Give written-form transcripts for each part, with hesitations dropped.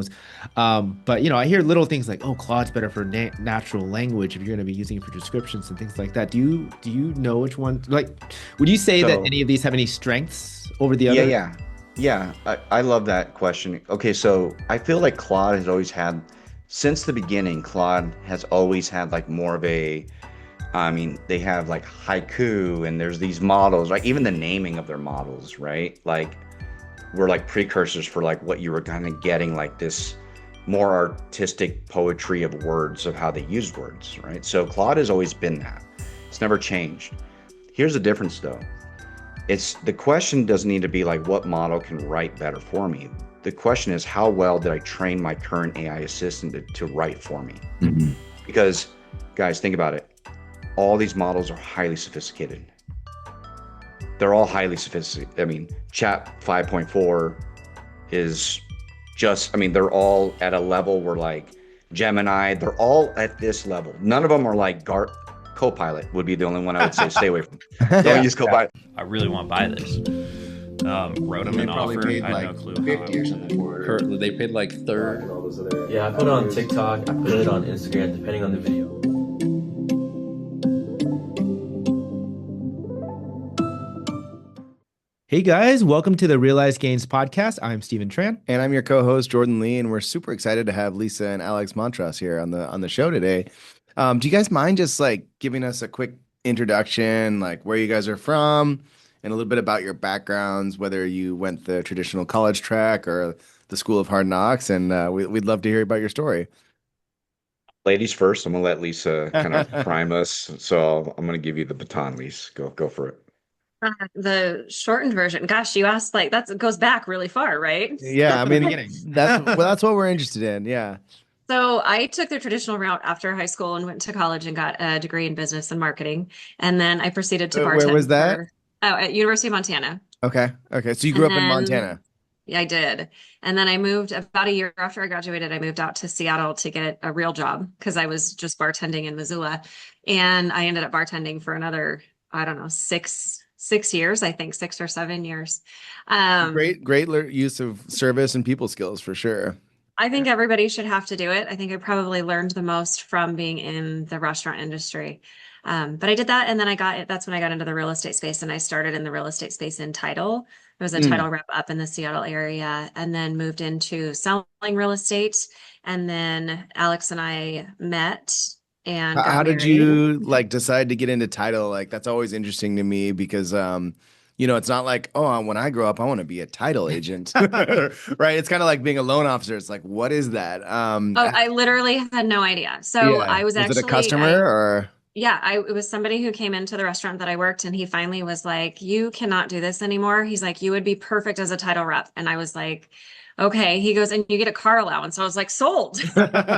knows? But I hear little things like, oh, Claude's better for natural language if you're going to be using it for descriptions and things like that. Do you know which one? Like, would you say that So, any of these have any strengths over the yeah, other? yeah, yeah. I love that question. Okay, so I feel like Claude has always had, since the beginning, Claude has always had like more of a, I mean, they have like haiku and there's these models, right? Even the naming of their models, right? Like, were like precursors for like what you were kind of getting, like this more artistic poetry of words, of how they use words, right? So Claude has always been that. It's never changed. Here's the difference though. It's the question doesn't need to be like what model can write better for me. The question is how well did I train my current AI assistant to write for me? Mhm. Because guys, think about it. All these models are highly sophisticated. They're all highly sophisticated. I mean, Chat 5.4 is just, I mean, they're all at a level where like Gemini, they're all at this level. None of them are like Copilot would be the only one I would say stay away from. Don't Yeah. use Copilot. I really want to buy this. Wrote him They an probably offer. paid I had like no clue how 50 or something for it. They paid like third. Yeah, I put it on TikTok, I put it on Instagram, depending on the video. Hey guys, welcome to the Realize Gains podcast. I'm Stephen Tran. And I'm your co-host Jordan Lee, and we're super excited to have Lisa and Alex Mont-Ros here on the show today. Do you guys mind just like giving us a quick introduction, like where you guys are from, and a little bit about your backgrounds, whether you went the traditional college track or the School of Hard Knocks, and we'd love to hear about your story. Ladies first. I'm gonna let Lisa kind of prime us. So I'm gonna give you the baton, Lisa. Go for it. The shortened version. Gosh, you asked like that goes back really far, right? Yeah, I mean, Beginning. that's what we're interested in. Yeah. So I took the traditional route after high school and went to college and got a degree in business and marketing. And then I proceeded to Where was bartend that? at University of Montana. Okay. Okay. So you grew And up in then Montana. yeah, I did. And then I moved about a year after I graduated. I moved out to Seattle to get a real job because I was just bartending in Missoula. And I ended up bartending for another, I don't know, six years, I think 6 or 7 years. Um, Great use of service and people skills for sure. I think everybody should have to do it. I think I probably learned the most from being in the restaurant industry. But I did that, and then that's when I got into the real estate space, and I started in the real estate space in title. I was a Mm. title rep up in the Seattle area, and then moved into selling real estate. And then Alex and I met and How got did married. you like decide to get into title? Like that's always interesting to me because it's not like, oh, when I grow up, I want to be a title agent. Right? It's kind of like being a loan officer. It's like, what is that? Oh, I literally had no idea. So Yeah. I was Was it a actually, customer or it was somebody who came into the restaurant that I worked, and he finally was like, "You cannot do this anymore." He's like, "You would be perfect as a title rep." And I was like, "Okay." He goes, "And you get a car allowance." So I was like, "Sold."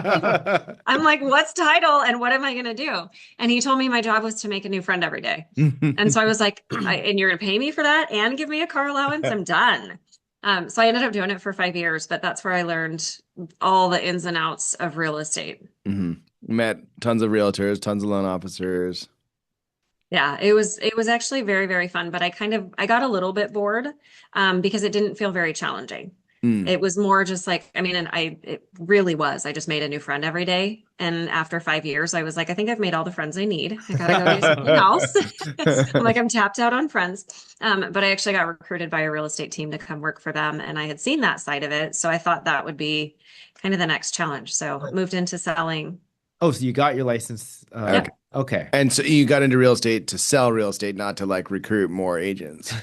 I'm like, "What's title and what am I going to do?" And he told me my job was to make a new friend every day. And so I was like, "And you're going to pay me for that and give me a car allowance? I'm done." So I ended up doing it for 5 years, but that's where I learned all the ins and outs of real estate. Mhm. Met tons of realtors, tons of loan officers. Yeah, it was actually very, very fun, but I got a little bit bored because it didn't feel very challenging. Mm. It was more just like, I mean, it really was. I just made a new friend every day. And after 5 years, I was like, I think I've made all the friends I need. I gotta go do something else. I'm like, I'm tapped out on friends. But I actually got recruited by a real estate team to come work for them. And I had seen that side of it. So I thought that would be kind of the next challenge. So moved into selling. Oh, so you got your license. Yeah. Okay. And so you got into real estate to sell real estate, not to like recruit more agents.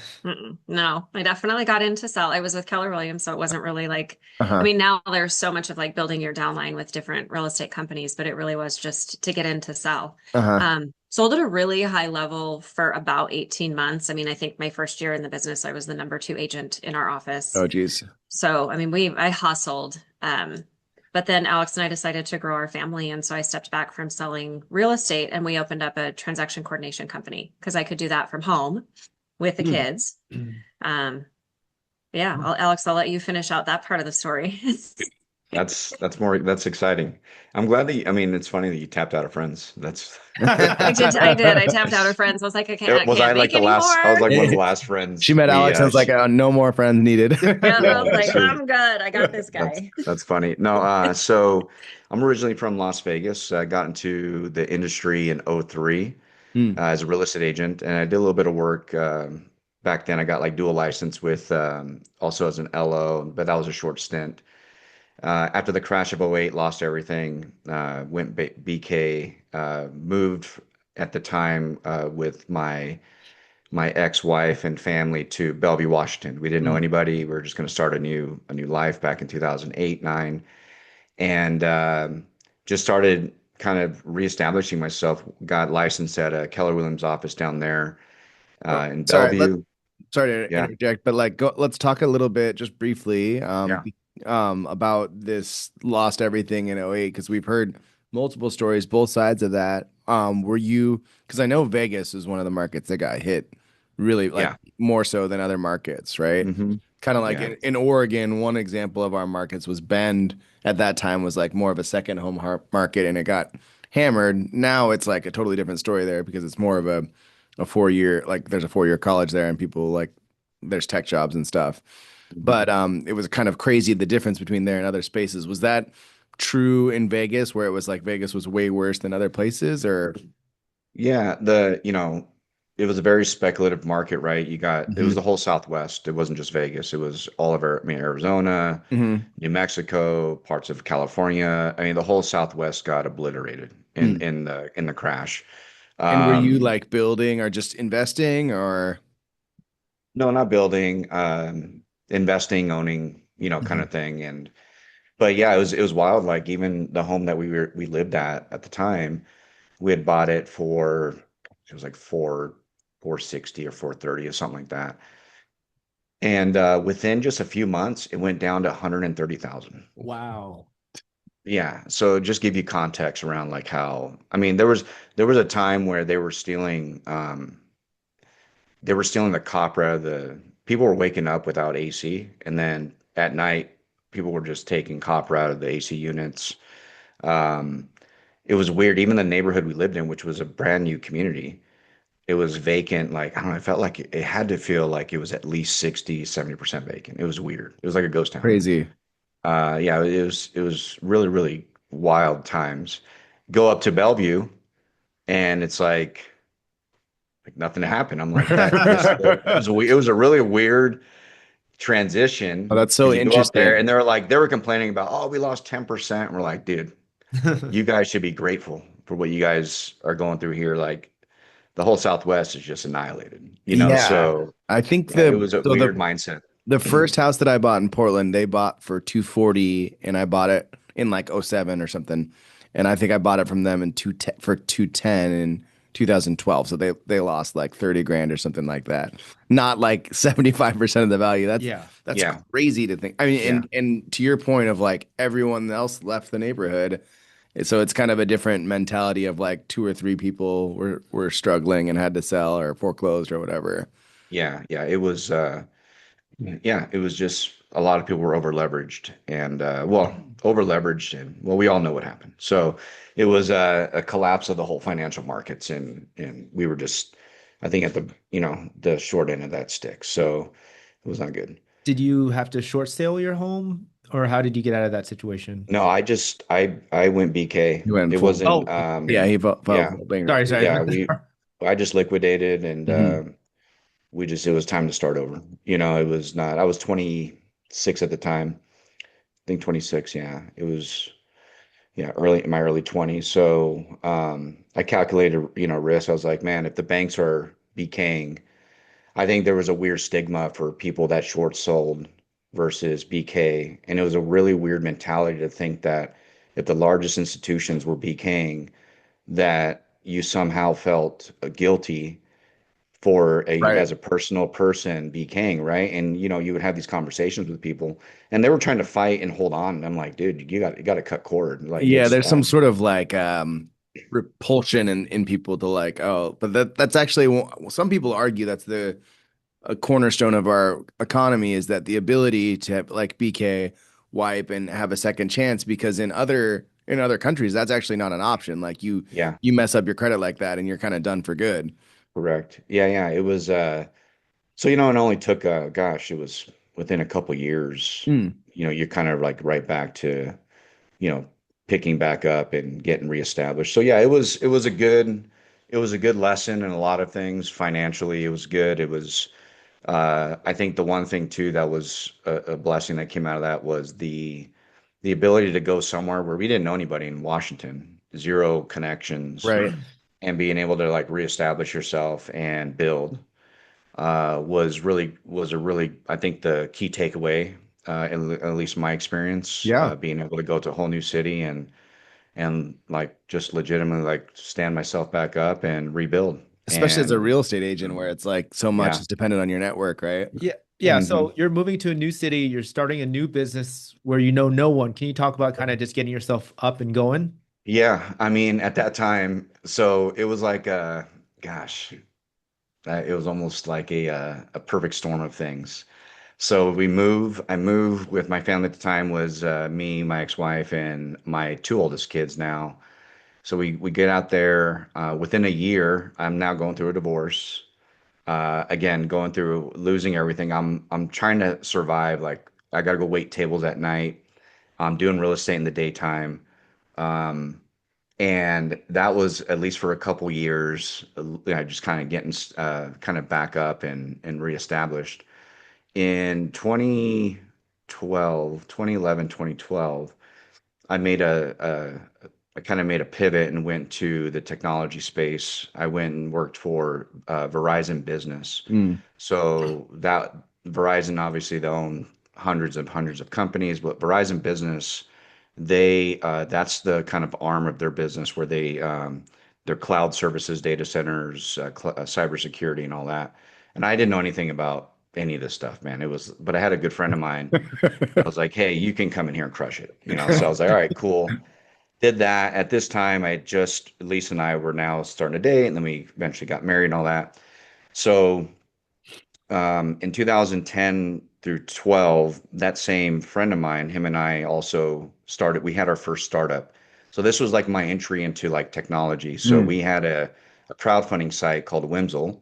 No, I definitely got into sell. I was with Keller Williams, so it wasn't really like, Uh-huh. I mean, now there's so much of like building your downline with different real estate companies, but it really was just to get into sell. Uh-huh. Sold at a really high level for about 18 months. I mean, I think my first year in the business, I was the number 2 agent in our office. Oh, geez. So, I mean, I hustled. But then Alex and I decided to grow our family. And so I stepped back from selling real estate and we opened up a transaction coordination company because I could do that from home with the kids. Yeah, Alex, I'll let you finish out that part of the story. that's exciting. I'm glad that I mean, it's funny that you tapped out of friends. That's I did. I tapped out her friends. I was like, I was I can't like make the last? I was anymore. like one of the last She friends. met Alex and was like, no more friends needed. Yeah, I Yeah, was that's like, true. I'm good. I got this guy. That's funny. No, so I'm originally from Las Vegas. I got into the industry in '03 Hmm. as a real estate agent, and I did a little bit of work back then. I got like dual license with also as an LO, but that was a short stint. After the crash of '08, lost everything, went BK, moved at the time with my ex-wife and family to Bellevue, Washington. We didn't know Hmm. anybody. We were just going to start a new life back in 2008, 9, and just started kind of reestablishing myself. Got licensed at a Keller Williams office down there Oh, in sorry, Bellevue. sorry to Yeah, interject, but like let's talk a little bit just briefly yeah, about this lost everything in '08 because we've heard multiple stories, both sides of that. Were you because I know Vegas is one of the markets that got hit really like yeah, more so than other markets, right? hmm Kind of like yeah, in Oregon, one example of our markets was Bend at that time was like more of a second home market and it got hammered. Now it's like a totally different story there because it's more of a 4 year like there's a 4 year college there and people like there's tech jobs and stuff. hmm But it was kind of crazy the difference between there and other spaces. Was that true in Vegas where it was like Vegas was way worse than other places or yeah. It was a very speculative market, right? It was Mhm. the whole Southwest. It wasn't just Vegas. It was all of I mean, Arizona, Mhm. New Mexico, parts of California. I mean, the whole Southwest got obliterated in Mm. the crash. And were you Um, like building or just investing or no, not building, investing, owning, kind Mhm. of thing. But yeah, it was wild. Like even the home that we lived at the time, we had bought it for it was like 460 or 430 or something like that. And within just a few months, it went down to 130,000. Wow. Yeah, so just give you context around like how I mean there was a time where they were stealing the copper out of the people were waking up without AC, and then at night people were just taking copper out of the AC units. Um, it was weird. Even the neighborhood we lived in, which was a brand new community, it was vacant. Like, I don't know, it felt like it had to feel like it was at least 60, 70% vacant. It was weird. It was like a ghost town. crazy? Yeah, it was really, really wild times. Go up to Bellevue and it's like nothing happened. I'm like, it was a really weird Oh, transition that's so because you go up there interesting. and they were complaining about, oh, we lost 10%. And we're like, dude, you guys should be grateful for what you guys are going through here. Like the whole Southwest is just annihilated, Yeah. So I think yeah, it was a the weird mindset. the first house that I bought in Portland, they bought for 240 and I bought it in like '07 or something. And I think I bought it from them in 210 for 210 in 2012. So they lost like 30 grand or something like that. Not like 75% of the value. Yeah. That's Yeah, crazy to think. I mean, yeah, and to your point of like everyone else left the neighborhood. So it's kind of a different mentality of like two or three people were struggling and had to sell or foreclosed or whatever. yeah, yeah. It was just a lot of people were over leveraged and over leveraged and we all know what happened. So it was a collapse of the whole financial markets and we were just I think at the short end of that stick. So it was not good. Did you have to short sale your home, or how did you get out of that situation? No, I went BK. You went It full. wasn't Oh, Yeah, he filed yeah. for sorry, bankruptcy. sorry. Yeah, I just liquidated and Hmm. it was time to start over. It was not I was 26 at the time. I think 26, yeah. It was yeah, early in my early 20s. So I calculated, risk. I was like, man, if the banks are BKing, I think there was a weird stigma for people that short sold versus BK. And it was a really weird mentality to think that if the largest institutions were BKing, that you somehow felt guilty for Right. as a personal person BKing, right? And you would have these conversations with people and they were trying to fight and hold on. And I'm like, dude, you got to cut cord. Like Yeah, it's there's some sort of like repulsion in people to like, oh, but that's actually some people argue that's a cornerstone of our economy is that the ability to have like BK wipe and have a second chance because in other countries that's actually not an option. Like Yeah, you mess up your credit like that and you're kind of done for good. correct. Yeah, yeah. It was so you know, it only took gosh, it was within a couple years, Mm. you know, you're kind of like right back to, you know, picking back up and getting reestablished. So yeah, it was a good lesson in a lot of things. Financially, it was good. It was I think the one thing too that was a blessing that came out of that was the ability to go somewhere where we didn't know anybody in Washington, zero connections, Right. and being able to like reestablish yourself and build was a really I think the key takeaway at least my experience Yeah. being able to go to a whole new city and like just legitimately like stand myself back up and rebuild Especially as a and real estate agent where it's like so much yeah. is dependent on your network, right? Yeah. Yeah. Hmm. So you're moving to a new city, you're starting a new business where you know no one. Can you talk about kind of just getting yourself up and going? Yeah, I mean at that time so it was like gosh it was almost like a perfect storm of things. So I moved with my family at the time was me, my ex-wife, and my two oldest kids now. So we get out there within a year. I'm now going through a divorce. Again, going through losing everything. I'm trying to survive. Like I got to go wait tables at night. I'm doing real estate in the daytime. Um, and that was at least for a couple years, just kind of getting kind of back up and reestablished. In 2012, 2011, 2012, I made I kind of made a pivot and went to the technology space. I went and worked for Verizon Business. Mm. So that Verizon, obviously, they own hundreds of companies, but Verizon Business, they that's the kind of arm of their business where their cloud services, data centers, cybersecurity, and all that. And I didn't know anything about any of this stuff, man. But I had a good friend of mine. I was like, hey, you can come in here and crush it, you know. So I was like, all right, cool. Did that. At this time, Lisa and I were now starting to date, and then we eventually got married and all that. So in 2010 through 12, that same friend of mine, him and I also started, we had our first startup. So this was like my entry into like technology. So Mm. we had a crowdfunding site called Whimsel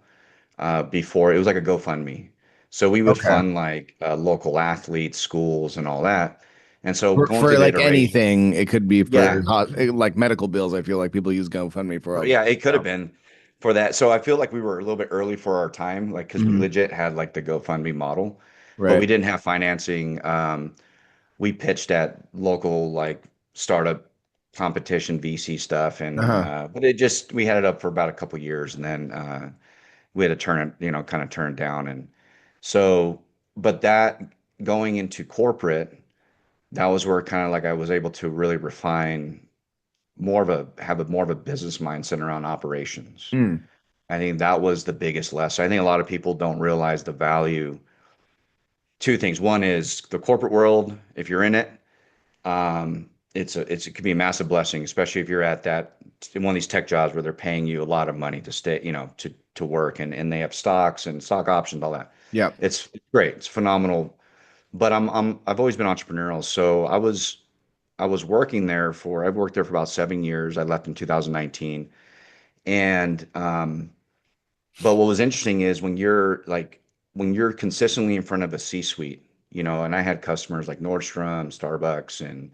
before it was like a GoFundMe. So we would Okay. fund like local athletes, schools, and all that. And so going For through the like iteration, anything, it could be for yeah, like medical bills. I feel like people use GoFundMe for oh, all. yeah, it could Yeah. have been for that. So I feel like we were a little bit early for our time, like because we Mhm. legit had like the GoFundMe model, but we Right. didn't have financing. We pitched at local like startup competition VC stuff, and Uh-huh. but it just we had it up for about a couple years, and then we had to turn it, you know, kind of turn it down, and so but that going into corporate, that was where kind of like I was able to really refine more of a business mindset around operations. Mm. I think that was the biggest lesson. I think a lot of people don't realize the value. Two things. One is the corporate world. If you're in it, it could be a massive blessing, especially if you're at that in one of these tech jobs where they're paying you a lot of money to stay, you know, to work and they have stocks and stock options, all that. Yeah. It's great. It's phenomenal. But I've always been entrepreneurial. So I've worked there for about 7 years. I left in 2019. And but what was interesting is when you're consistently in front of a C-suite, you know, and I had customers like Nordstrom, Starbucks, and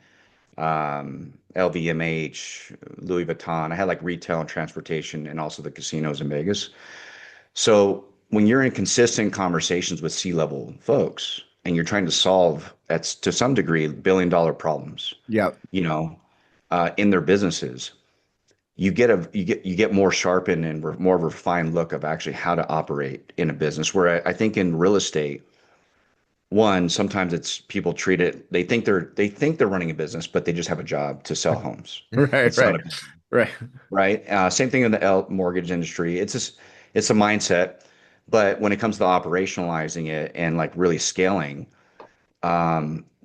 LVMH, Louis Vuitton. I had like retail and transportation, and also the casinos in Vegas. So when you're in consistent conversations with C-level folks, and you're trying to solve that's to some degree billion-dollar problems, Yeah. you know, in their businesses you get more sharpened and more of a refined look of actually how to operate in a business. Where I think in real estate, one sometimes it's people treat it they think they're running a business, but they just have a job to sell homes. Right. It's not Right. a business, Right. right? Same thing in the mortgage industry. It's a mindset, but when it comes to operationalizing it and like really scaling,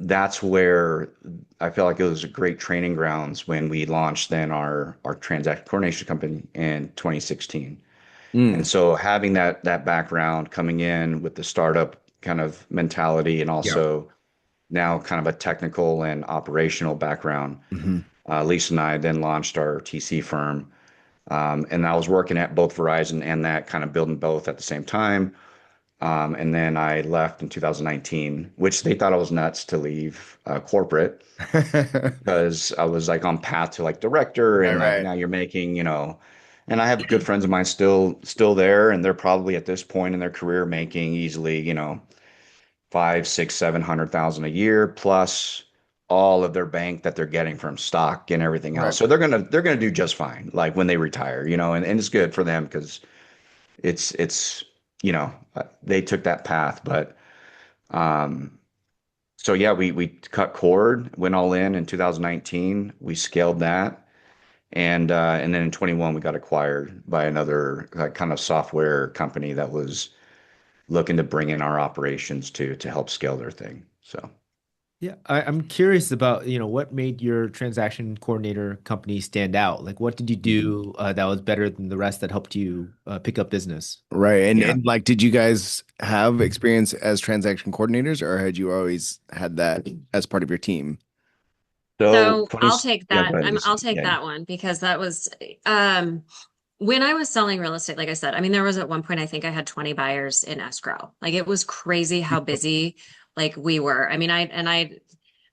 that's where I feel like it was a great training grounds when we launched then our transaction coordination company in 2016. And Mm. so having that background coming in with the startup kind of mentality and Yeah. also now kind of a technical and operational background. Hmm. Lisa and I then launched our TC firm. And I was working at both Verizon and that, kind of building both at the same time. And then I left in 2019, which they thought I was nuts to leave corporate, because I was like on path to like director, Right, and like right. now you're making, and I have good friends of mine still there, and they're probably at this point in their career making easily, five, six, 700,000 a year plus all of their bank that they're getting from stock and everything Right. else. So they're gonna do just fine, like when they retire, and it's good for them because it's they took that path. But um so yeah, we cut cord, went all in 2019. We scaled that, and then in 21 we got acquired by another kind of software company that was looking to bring in our operations to help scale their thing. So Yeah, I'm curious about, what made your transaction coordinator company stand out? Like, what did you do that was better than the rest that helped you pick up business? Right. And yeah. and like, did you guys have experience as transaction coordinators, or had you always had that as part of your team? So So funny. I'll take Yeah, go that. ahead, Lisa. I'll take Yeah. that one because that was um when I was selling real estate, like I said, I mean, there was at one point I think I had 20 buyers in escrow. Like it was crazy how busy like we were. I mean, I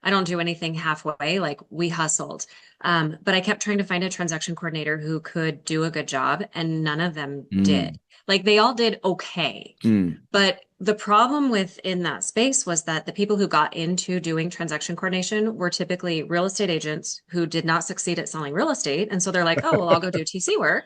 don't do anything halfway. Like we hustled. But I kept trying to find a transaction coordinator who could do a good job, and none of them Mm. did. Like they all did okay. Mm. But the problem within that space was that the people who got into doing transaction coordination were typically real estate agents who did not succeed at selling real estate. And so they're like, oh, well, I'll go do TC work.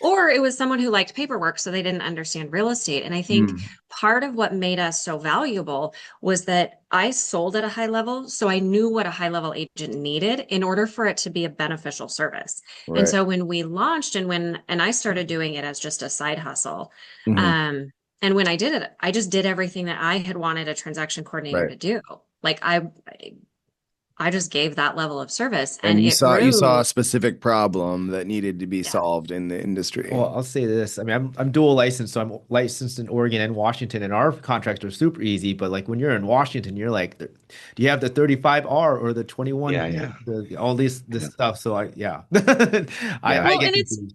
Or it was someone who liked paperwork, so they didn't understand real estate. And I think Mm. part of what made us so valuable was that I sold at a high level. So I knew what a high level agent needed in order for it to be a beneficial service. And Right. so when we launched and I started doing it as just a side hustle, Hmm. um, and when I did it, I just did everything that I had wanted a transaction coordinator Right. to do. Like I just gave that level of service and And you it saw grew. a specific problem that needed to be Yeah. solved in the Well, industry. I'll say this. I mean, I'm dual licensed, so I'm licensed in Oregon and Washington, and our contracts are super easy. But like when you're in Washington, you're like, do you have the 35R or the Yeah, 2110? yeah, All this yeah, stuff. So yeah, yeah. I Well, get and confused.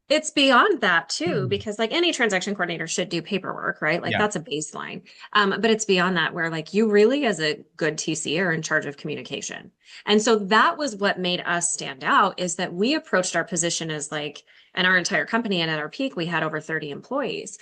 it's beyond that too, because like any transaction coordinator should do paperwork, right? Like Yeah. that's a baseline. But it's beyond that where like you really as a good TC are in charge of communication. And so that was what made us stand out is that we approached our position as like, and our entire company, and at our peak, we had over 30 employees.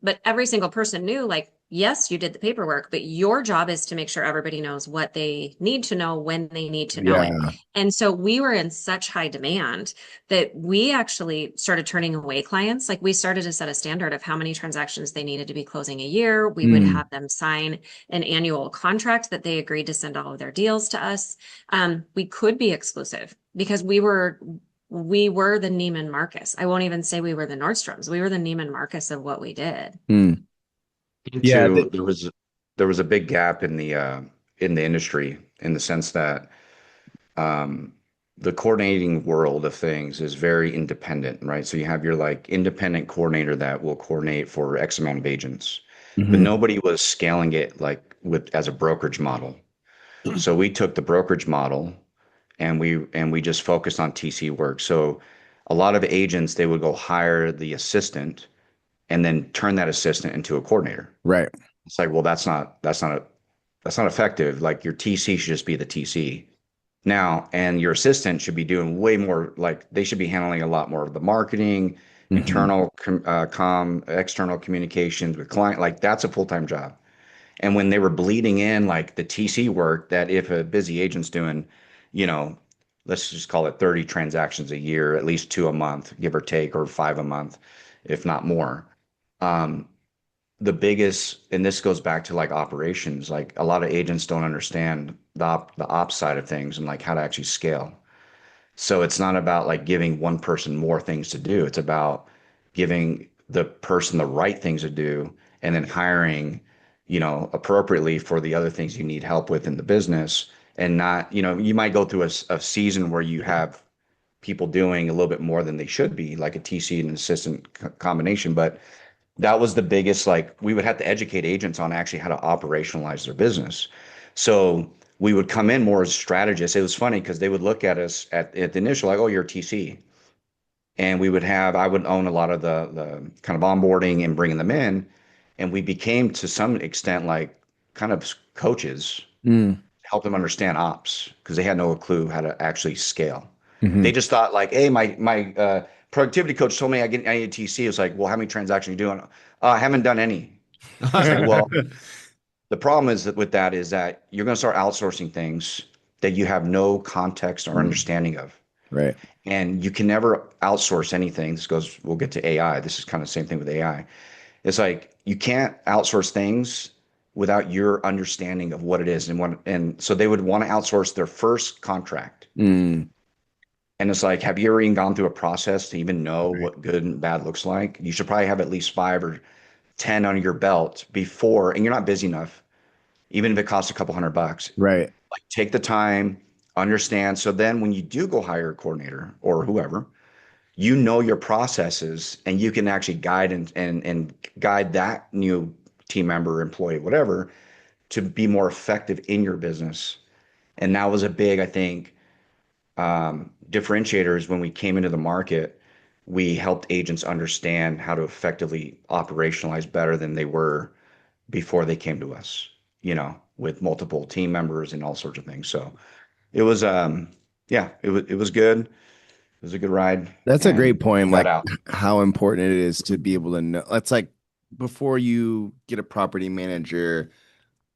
But every single person knew like, yes, you did the paperwork, but your job is to make sure everybody knows what they need to know when they need to know it. Yeah. And so we were in such high demand that we actually started turning away clients. Like we started to set a standard of how many transactions they needed to be closing a year. We would Mm. have them sign an annual contract that they agreed to send all of their deals to us. We could be exclusive because we were the Neiman Marcus. I won't even say we were the Nordstroms. We were the Neiman Marcus of what we did. Mm. Yeah. Into there was a big gap in the industry, in the sense that um, the coordinating world of things is very independent, right? So you have your like independent coordinator that will coordinate for X amount of agents, but Hmm. nobody was scaling it like with as a brokerage model. So we took the brokerage model, and we just focused on TC work. So a lot of agents, they would go hire the assistant and then turn that assistant into a coordinator. Right. It's like, well, that's not effective. Like your TC should just be the TC now, and your assistant should be doing way more. Like they should be handling a lot more of the marketing, Hmm. internal external communications with client. Like that's a full-time job. And when they were bleeding in like the TC work, that if a busy agent's doing, you know, let's just call it 30 transactions a year, at least two a month, give or take, or five a month, if not more. Um, the biggest, and this goes back to like operations, like a lot of agents don't understand the ops side of things and like how to actually scale. So it's not about like giving one person more things to do. It's about giving the person the right things to do, and then hiring, appropriately for the other things you need help with in the business. And not, you might go through a season where you have people doing a little bit more than they should be, like a TC and an assistant combination. But that was the biggest, like we would have to educate agents on actually how to operationalize their business. So we would come in more as strategists. It was funny because they would look at us at the initial, like, oh, you're a TC. And I would own a lot of the kind of onboarding and bringing them in. And we became to some extent like kind of coaches, Mm. help them understand ops because they had no clue how to actually scale. Hmm. They just thought like, hey, my productivity coach told me I need a TC. It's like, well, how many transactions are you doing? I haven't done any. It's like, well, the problem is that with that is that you're going to start outsourcing things that you have no context or Mm. understanding of. Right. And you can never outsource anything. We'll get to AI. This is kind of the same thing with AI. It's like you can't outsource things without your understanding of what it is and so they would want to outsource their first contract. Mm. And it's like, have you ever even gone through a process to even know Right. what good and bad looks like? You should probably have at least 5 or 10 under your belt before, and you're not busy enough, even if it costs a couple $100. Right. Like take the time, understand. So then when you do go hire a coordinator or whoever, you know your processes and you can actually guide and guide that new team member, employee, whatever, to be more effective in your business. And that was a big, I think, differentiators when we came into the market. We helped agents understand how to effectively operationalize better than they were before they came to us, with multiple team members and all sorts of things. So it was, yeah, it was good. It was a good ride That's a and great point. got Like out. how important it is to be able to know. It's like before you get a property manager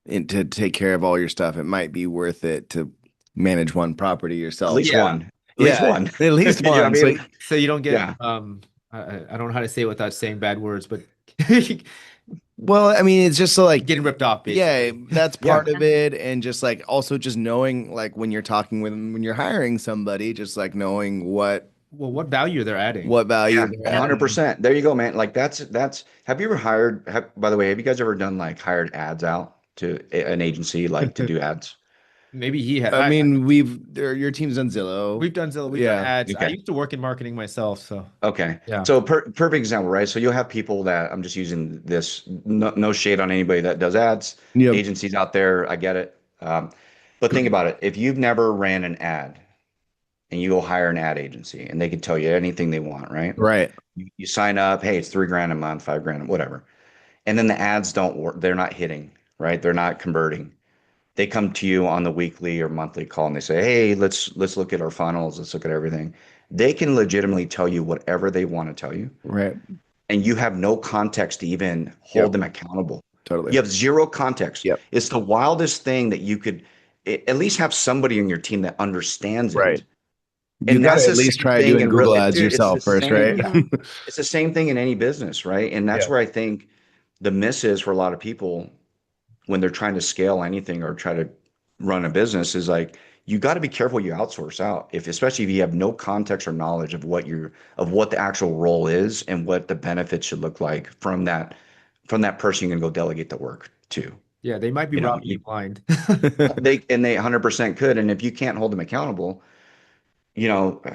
and to take care of all your stuff, it might be worth it to manage one property At yourself. least Yeah. one. At least Yeah, one. at least You know what I one. So mean? So you don't get Yeah. I don't know how to say it without saying bad words, but well, I mean, it's just so like, getting ripped off yeah, basically. that's Yeah. part of it. And just like also just knowing like when you're talking with them, when you're hiring somebody, just like knowing Well, what value they're adding. what value Yeah. they're Yep. adding. 100%. There you go, man. Like that's have you ever by the way, have you guys ever done like hired ads out to an agency like to do ads? Maybe he had I mean, your team's done Zillow. we've done Zillow, we've done Yeah. ads. I Okay. used to work in marketing myself, so Okay. yeah. So perfect example, right? So you'll have people that I'm just using this, no shade on anybody that does ads, Yep. agencies out there. I get it. But think about it. If you've never ran an ad and you go hire an ad agency and they can tell you anything they want, right? Right. You sign up, hey, it's 3 grand a month, 5 grand, whatever. And then the ads don't work. They're not hitting, right? They're not converting. They come to you on the weekly or monthly call and they say, hey, let's look at our funnels. Let's look at everything. They can legitimately tell you whatever they want to tell you. Right. And you have no context to even hold Yep. them accountable. Totally. You have zero context. Yep. It's the wildest thing that you could at least have somebody in your team that understands Right. it. You And got that's to the at least same try thing doing in real, Google ads dude, it's the yourself first, same. right? Yeah. It's the same thing in any business, right? And that's Yeah. where I think the miss is for a lot of people when they're trying to scale anything or try to run a business is like you got to be careful you outsource out if especially if you have no context or knowledge of what the actual role is and what the benefits should look like from that person you're going to go delegate the work to. Yeah, they might be You know, robbing you blind. they 100% could, and if you can't hold them accountable,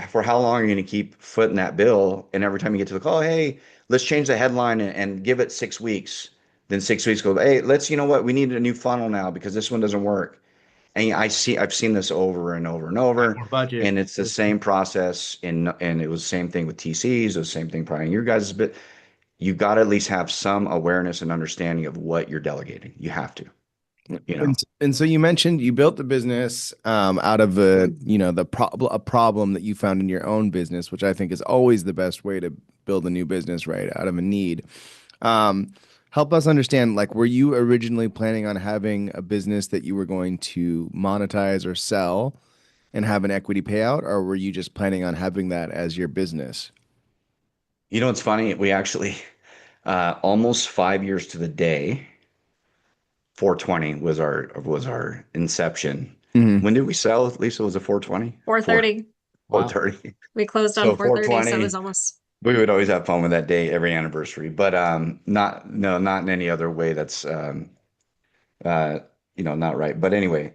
for how long are you going to keep footing that bill? And every time you get to the call, hey, let's change the headline and give it 6 weeks. Then 6 weeks go, hey, you know what? We need a new funnel now because this one doesn't work. And I've seen this over and over and Add over, more budget. and it's the same process. And it was the same thing with TCs. It was the same thing probably in your guys' bit. You got to at least have some awareness and understanding of what you're delegating. You have to, you know. And so you mentioned you built the business out of a problem that you found in your own business, which I think is always the best way to build a new business, right? Out of a need. Um, Help us understand, like, were you originally planning on having a business that you were going to monetize or sell and have an equity payout, or were you just planning on having that as your business? It's funny. We actually almost 5 years to the day. 420 was our inception. Hmm. When did we sell? Lisa, was it 420? 4:30. Wow. 430. We closed on So 4:30, so it 420. was almost We would always have fun with that day every anniversary, but not no, not in any other way that's uh, not right. But anyway,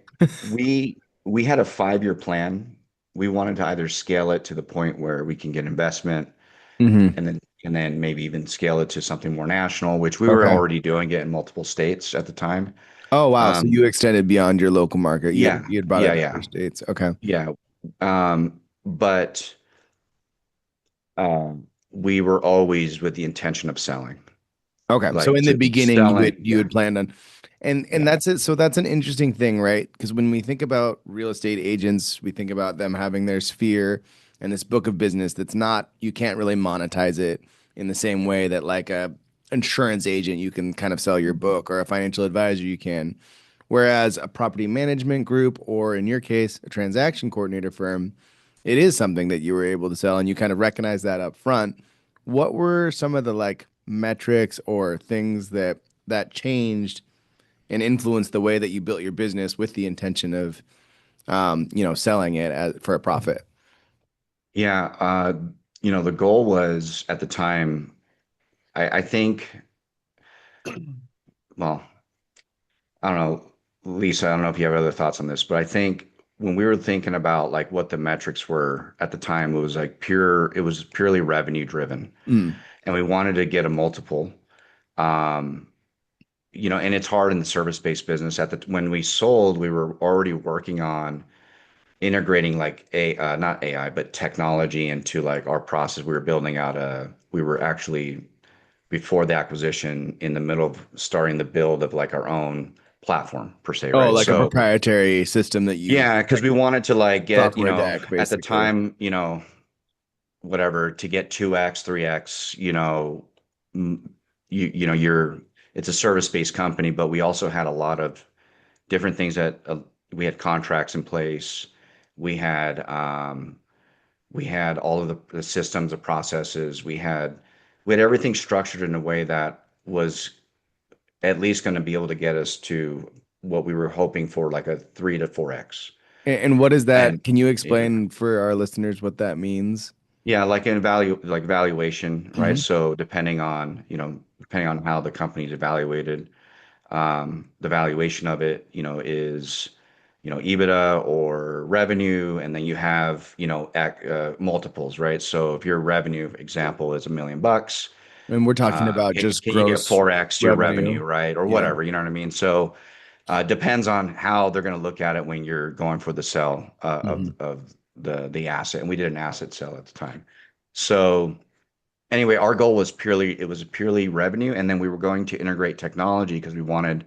we had a 5 year plan. We wanted to either scale it to the point where we can get investment Hmm. and then maybe even scale it to something more national, which we were Okay. already doing it in multiple states at the time. Oh wow. So Um, you extended beyond your local market. yeah, You had brought yeah, it to yeah, other states. Okay. yeah. But we were always with the intention of selling, Okay. So like in the to beginning, selling. you Yeah, had planned on, and yeah, that's it. So that's an interesting thing, right? Because when we think about real estate agents, we think about them having their sphere and this book of business that's not, you can't really monetize it in the same way that like a insurance agent you can kind of sell your book, or a financial advisor you can. Whereas a property management group, or in your case, a transaction coordinator firm, it is something that you were able to sell, and you kind of recognize that up front. What were some of the like metrics or things that changed and influenced the way that you built your business with the intention of selling it for a profit? yeah. The goal was at the time. I think. Well, I don't know, Lisa. I don't know if you have other thoughts on this, but I think when we were thinking about like what the metrics were at the time, it was like pure. It was purely revenue driven, Mm. and we wanted to get a multiple. Um, and it's hard in the service-based business. When we sold, we were already working on integrating like not AI, but technology into like our process. We were building out we were actually before the acquisition in the middle of starting the build of like our own platform per se, Oh, right? like a So proprietary system that you yeah, because like we wanted to like get, software deck, at the basically. time, whatever to get 2x, 3x, mm, you know, you're it's a service-based company, but we also had a lot of different things that we had contracts in place. We had we had all of the systems, the processes. We had everything structured in a way that was at least going to be able to get us to what we were hoping for, like a 3 to 4x. And what is And that? Can you yeah, explain for our listeners what that means? yeah, like in like valuation, right? Hmm. So depending on how the company's evaluated, the valuation of it, is, EBITDA or revenue, and then you have, multiples, right? So if your revenue example is $1 million, And we're talking about just can you get gross 4x your revenue, revenue. right? Or Yeah. whatever, you know what I mean? So depends on how they're going to look at it when you're going for the sell Hmm. of the asset. And we did an asset sell at the time. So anyway, our goal was purely revenue, and then we were going to integrate technology because we wanted,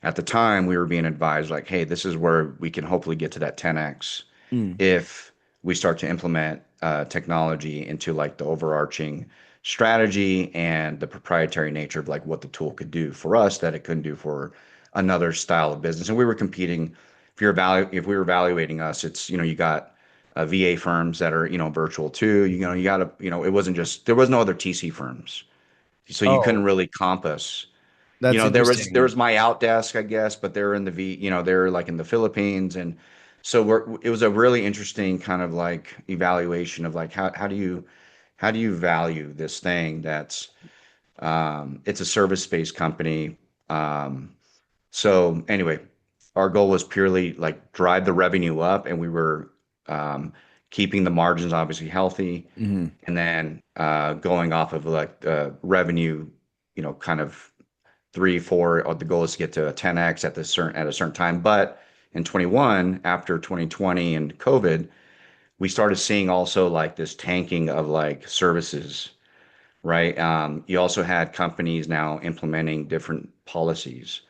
at the time, we were being advised like, hey, this is where we can hopefully get to that 10x Mm. if we start to implement technology into like the overarching strategy and the proprietary nature of like what the tool could do for us that it couldn't do for another style of business. And we were competing. If we were evaluating us, it's, you got VA firms that are, virtual too. You got to, it wasn't just, there was no other TC firms, so you couldn't Oh, really comp us. that's There was interesting. my outdesk, I guess, but they're in the they're like in the Philippines, and so it was a really interesting kind of like evaluation of like how do you value this thing that's it's a service-based company. Um, so anyway, our goal was purely like drive the revenue up, and we were um, keeping the margins obviously healthy, Hmm. and then going off of like revenue, kind of three, four. The goal is to get to a 10x at a certain time. But in 21, after 2020 and COVID, we started seeing also like this tanking of like services, right? You also had companies now implementing different policies.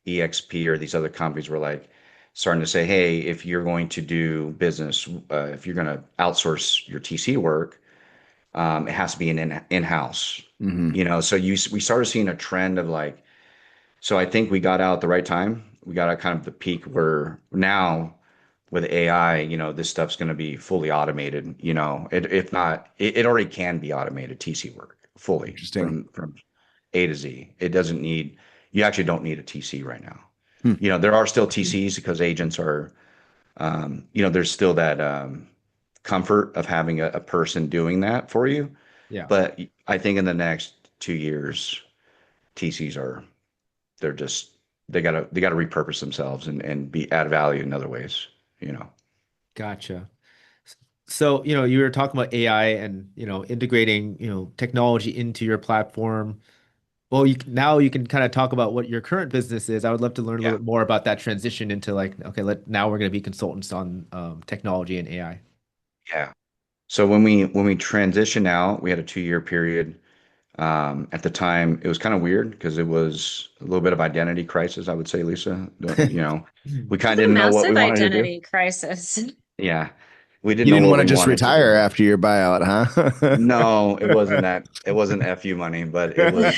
EXP or these other companies were like starting to say, hey, if you're going to do business, if you're going to outsource your TC work, it has to be in-house. Hmm. So we started seeing a trend of like, so I think we got out at the right time. We got at kind of the peak where now with AI, this stuff's going to be fully automated. If not, it already can be automated TC work fully Interesting. from A to Z. It doesn't need, you actually don't need a TC right now. Hmm. There are still TCs because agents are, there's still that comfort of having a person doing that for you. Yeah. But I think in the next 2 years, TCs they're just they gotta repurpose themselves and be add value in other ways, you know. Gotcha. So, you were talking about AI and, integrating, technology into your platform. Well, now you can kind of talk about what your current business is. I would love to learn a Yeah. little bit more about that transition into like, okay, now we're going to be consultants on technology and AI. Yeah. So when we transitioned out, we had a 2-year period. At the time, it was kind of weird because it was a little bit of identity crisis, I would say, Lisa. We Mhm. kind It's of a didn't know what we massive wanted to do. identity crisis. Yeah, we didn't You know didn't what want to we just wanted to retire do. after your buyout, huh? No, it wasn't that. It wasn't FU money, but it was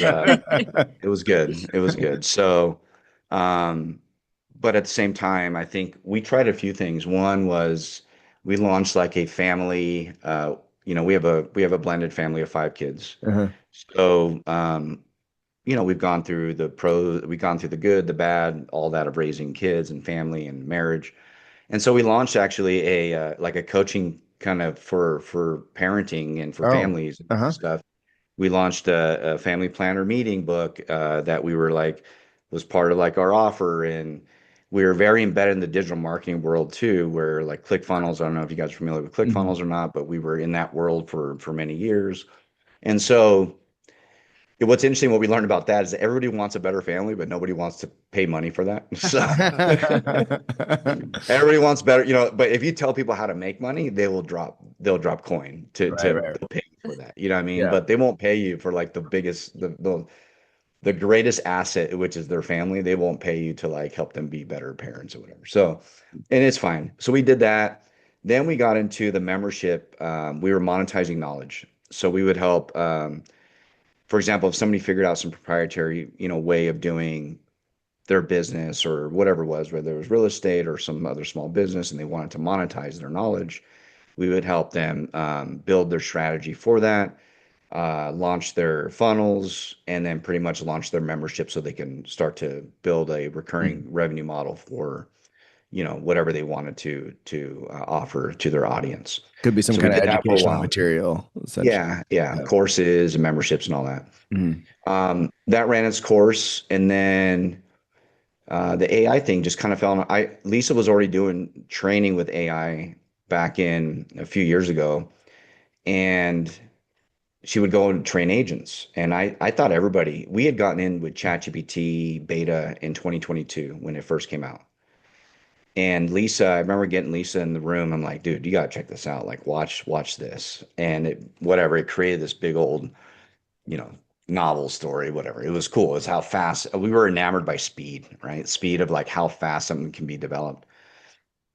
good. It was good. So, um, but at the same time, I think we tried a few things. One was we launched like a family. We have a blended family of 5 kids. Uh-huh. So, we've gone through the good, the bad, all that of raising kids and family and marriage. And so we launched actually like a coaching kind of for parenting and for Oh, families and uh-huh. stuff. We launched a family planner meeting book that we were like was part of like our offer, and we were very embedded in the digital marketing world too, where like ClickFunnels. I don't know if you guys are familiar with Mhm. ClickFunnels or not, but we were in that world for many years. And so what's interesting, what we learned about that is that everybody wants a better family, but nobody wants to pay money for that. So everybody wants better, but if you tell people how to make money, they'll drop coin Right, right. they'll pay you for that. You know what I mean? Yeah. But they won't pay you for like the greatest asset, which is their family. They won't pay you to like help them be better parents or whatever. So, and it's fine. So we did that. Then we got into the membership. We were monetizing knowledge. So we would help, for example, if somebody figured out some proprietary, way of doing their business or whatever it was, whether it was real estate or some other small business, and they wanted to monetize their knowledge, we would help them build their strategy for that, launch their funnels, and then pretty much launch their membership so they can start to build a recurring revenue model for whatever they wanted to offer to their audience. Could be some So we kind of did that for a educational while. material, essentially. Yeah, yeah, Yeah. courses and memberships and all that. Mhm. That ran its course, and then the AI thing just kind of fell on. Lisa was already doing training with AI back in a few years ago, and she would go and train agents. And I thought we had gotten in with ChatGPT beta in 2022 when it first came out. And Lisa, I remember getting Lisa in the room. I'm like, dude, you gotta check this out. Like, watch this. And it created this big old, you know, novel story, whatever. It was cool. It's how fast we were enamored by speed, right? Speed of like how fast something can be developed.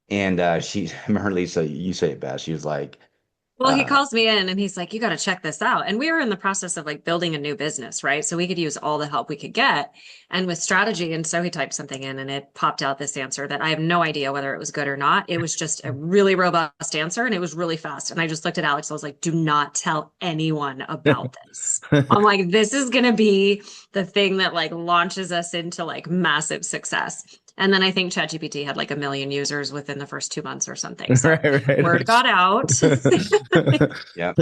And I remember Lisa, you say it best. She was like, Well, he uh, calls me in and he's like, you got to check this out. And we were in the process of like building a new business, right? So we could use all the help we could get and with strategy. And so he typed something in and it popped out this answer that I have no idea whether it was good or not. It was just a really robust answer and it was really fast. And I just looked at Alex. I was like, do not tell anyone about this. I'm like, this is going to be the thing that like launches us into like massive success. And then I think ChatGPT had like 1 million users within the first 2 months or something. So Right, word right. got out. yeah,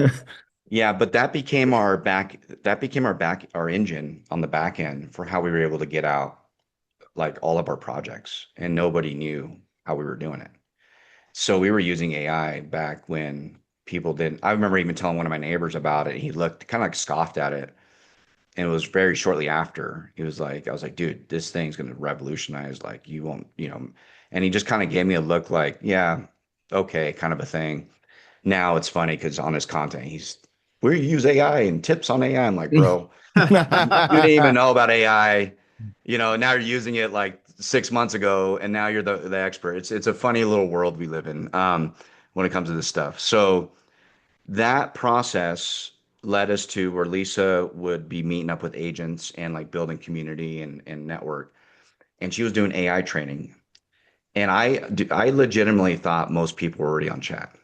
yeah. But that became our engine on the back end for how we were able to get out like all of our projects, and nobody knew how we were doing it. So we were using AI back when people didn't. I remember even telling one of my neighbors about it. And he looked kind of like scoffed at it. And it was very shortly after. He was like, I was like, dude, this thing's going to revolutionize. Like, you won't, And he just kind of gave me a look like, yeah, okay, kind of a thing. Now it's funny because on his content, we use AI and tips on AI. I'm like, bro, you didn't even know about AI. Now you're using it like 6 months ago, and now you're the expert. It's a funny little world we live in when it comes to this stuff. So that process led us to where Lisa would be meeting up with agents and like building community and network. And she was doing AI training. And I legitimately thought most people were already on chat.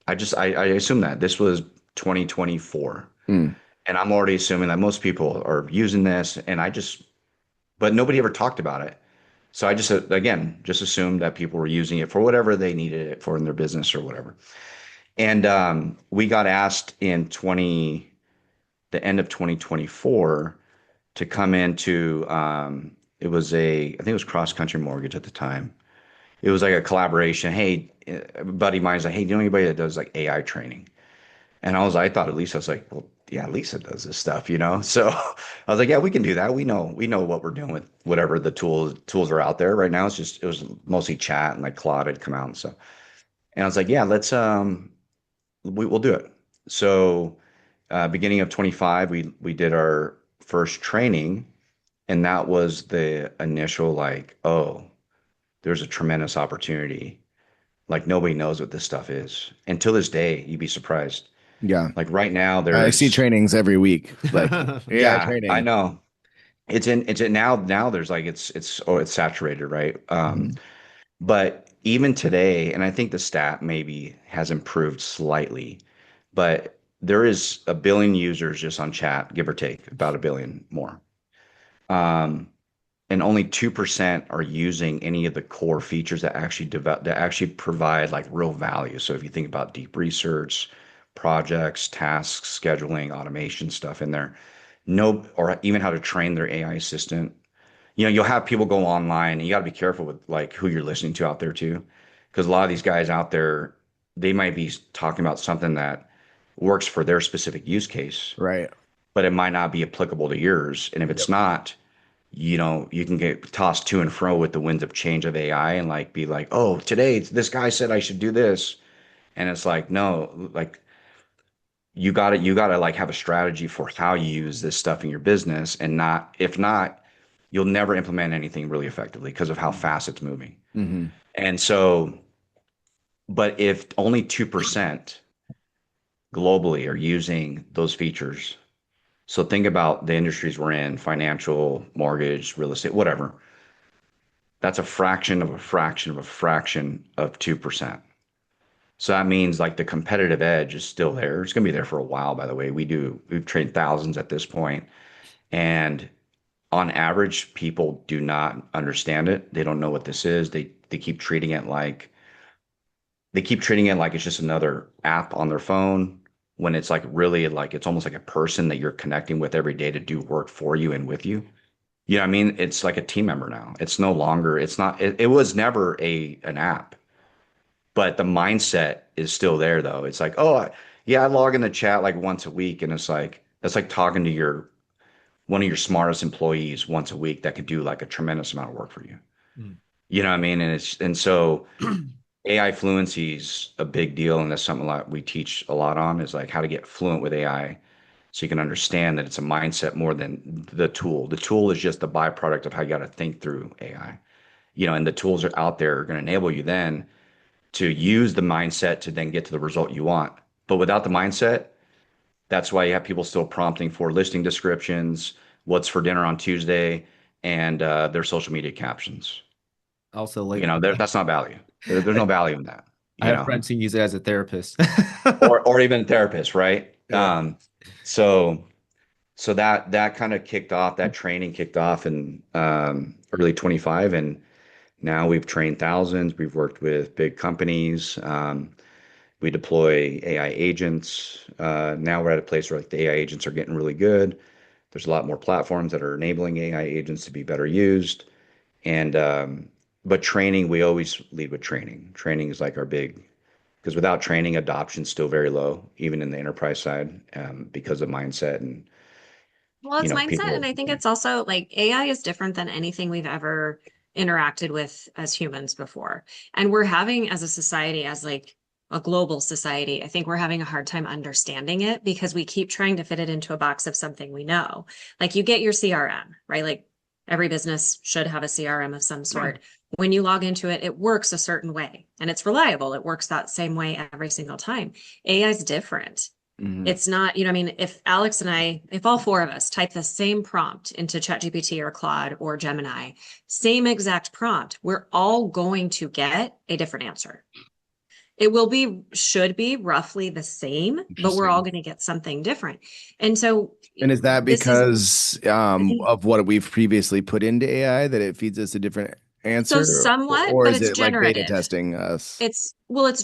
I assume that this was 2024. Mm. And I'm already assuming that most people are using this. But nobody ever talked about it. So I just, again, just assumed that people were using it for whatever they needed it for in their business or whatever. And we got asked the end of 2024 to come into it was I think it was Cross Country Mortgage at the time. It was like a collaboration. Hey, a buddy of mine's like, hey, do you know anybody that does like AI training? And I thought at least I was like, well, yeah, Lisa does this stuff, you know? So I was like, yeah, we can do that. We know what we're doing with whatever the tools are out there right now. It was mostly chat and like Claude had come out and stuff. And I was like, yeah, we'll do it. So beginning of 25, we did our first training, and that was the initial like, oh, there's a tremendous opportunity. Like nobody knows what this stuff is. And till this day, you'd be surprised. Yeah. Like right now, I see there's trainings every week, like AI yeah, I training. know. It's in now there's like it's saturated, right? Mhm. But even today, and I think the stat maybe has improved slightly, but there is a billion users just on chat, give or take, about a billion more. Um, and only 2% are using any of the core features that actually provide like real value. So if you think about deep research, projects, tasks, scheduling, automation stuff in there, no, or even how to train their AI assistant. You know, you'll have people go online, and you got to be careful with like who you're listening to out there too, because a lot of these guys out there, they might be talking about something that works for their specific use case, Right. but it might not be applicable to yours. And if it's Yep. not, you know, you can get tossed to and fro with the winds of change of AI and like be like, oh, today this guy said I should do this. And it's like, no, like you gotta like have a strategy for how you use this stuff in your business and not, if not, you'll never implement anything really effectively because of how fast it's moving. Hmm. And so, but if only 2% globally are using those features, so think about the industries we're in, financial, mortgage, real estate, whatever. That's a fraction of a fraction of a fraction of 2%. So that means like the competitive edge is still there. It's going to be there for a while, by the way. We've trained thousands at this point, and on average, people do not understand it. They don't know what this is. They keep treating it like it's just another app on their phone when it's like really like it's almost like a person that you're connecting with every day to do work for you and with you. You know what I mean? It's like a team member now. It's no longer, it's not, it was never an app, but the mindset is still there though. It's like, oh, yeah, I log in the chat like once a week, and it's like, that's like talking to one of your smartest employees once a week that could do like a tremendous amount of work for you. Mm. You know what I mean? And so AI fluency is a big deal, and that's something a lot we teach a lot on is like how to get fluent with AI so you can understand that it's a mindset more than the tool. The tool is just the byproduct of how you got to think through AI. You know, and the tools are out there are going to enable you then to use the mindset to then get to the result you want. But without the mindset, that's why you have people still prompting for listing descriptions, what's for dinner on Tuesday, and their social media captions. Also, You like know, that's not value. There's no value in that. I You have know, friends who use it as a therapist. or even therapists, right? Yeah. So that kind of kicked off. That training kicked off in early 25, and now we've trained thousands. We've worked with big companies. We deploy AI agents. Now we're at a place where like the AI agents are getting really good. There's a lot more platforms that are enabling AI agents to be better used. And but training, we always lead with training. Training is like our big, because without training, adoption's still very low, even in the enterprise side, because of mindset and Well, it's mindset. And people. I think it's also like AI is different than anything we've ever interacted with as humans before. And we're having as a society, as like a global society, I think we're having a hard time understanding it because we keep trying to fit it into a box of something we know. Like you get your CRM, right? Like every business should have a CRM of some sort. When you log into it, it works a certain way and it's reliable. It works that same way every single time. AI is different. Hmm. It's not, I mean, if Alex and I, if all four of us type the same prompt into ChatGPT or Claude or Gemini, same exact prompt, we're all going to get a different answer. It should be roughly the same, but we're all Interesting. going to get something different. And so And is that this is, because of what we've previously put into AI that it feeds us a different so answer, somewhat, or but is it's it like beta generative. testing us? It's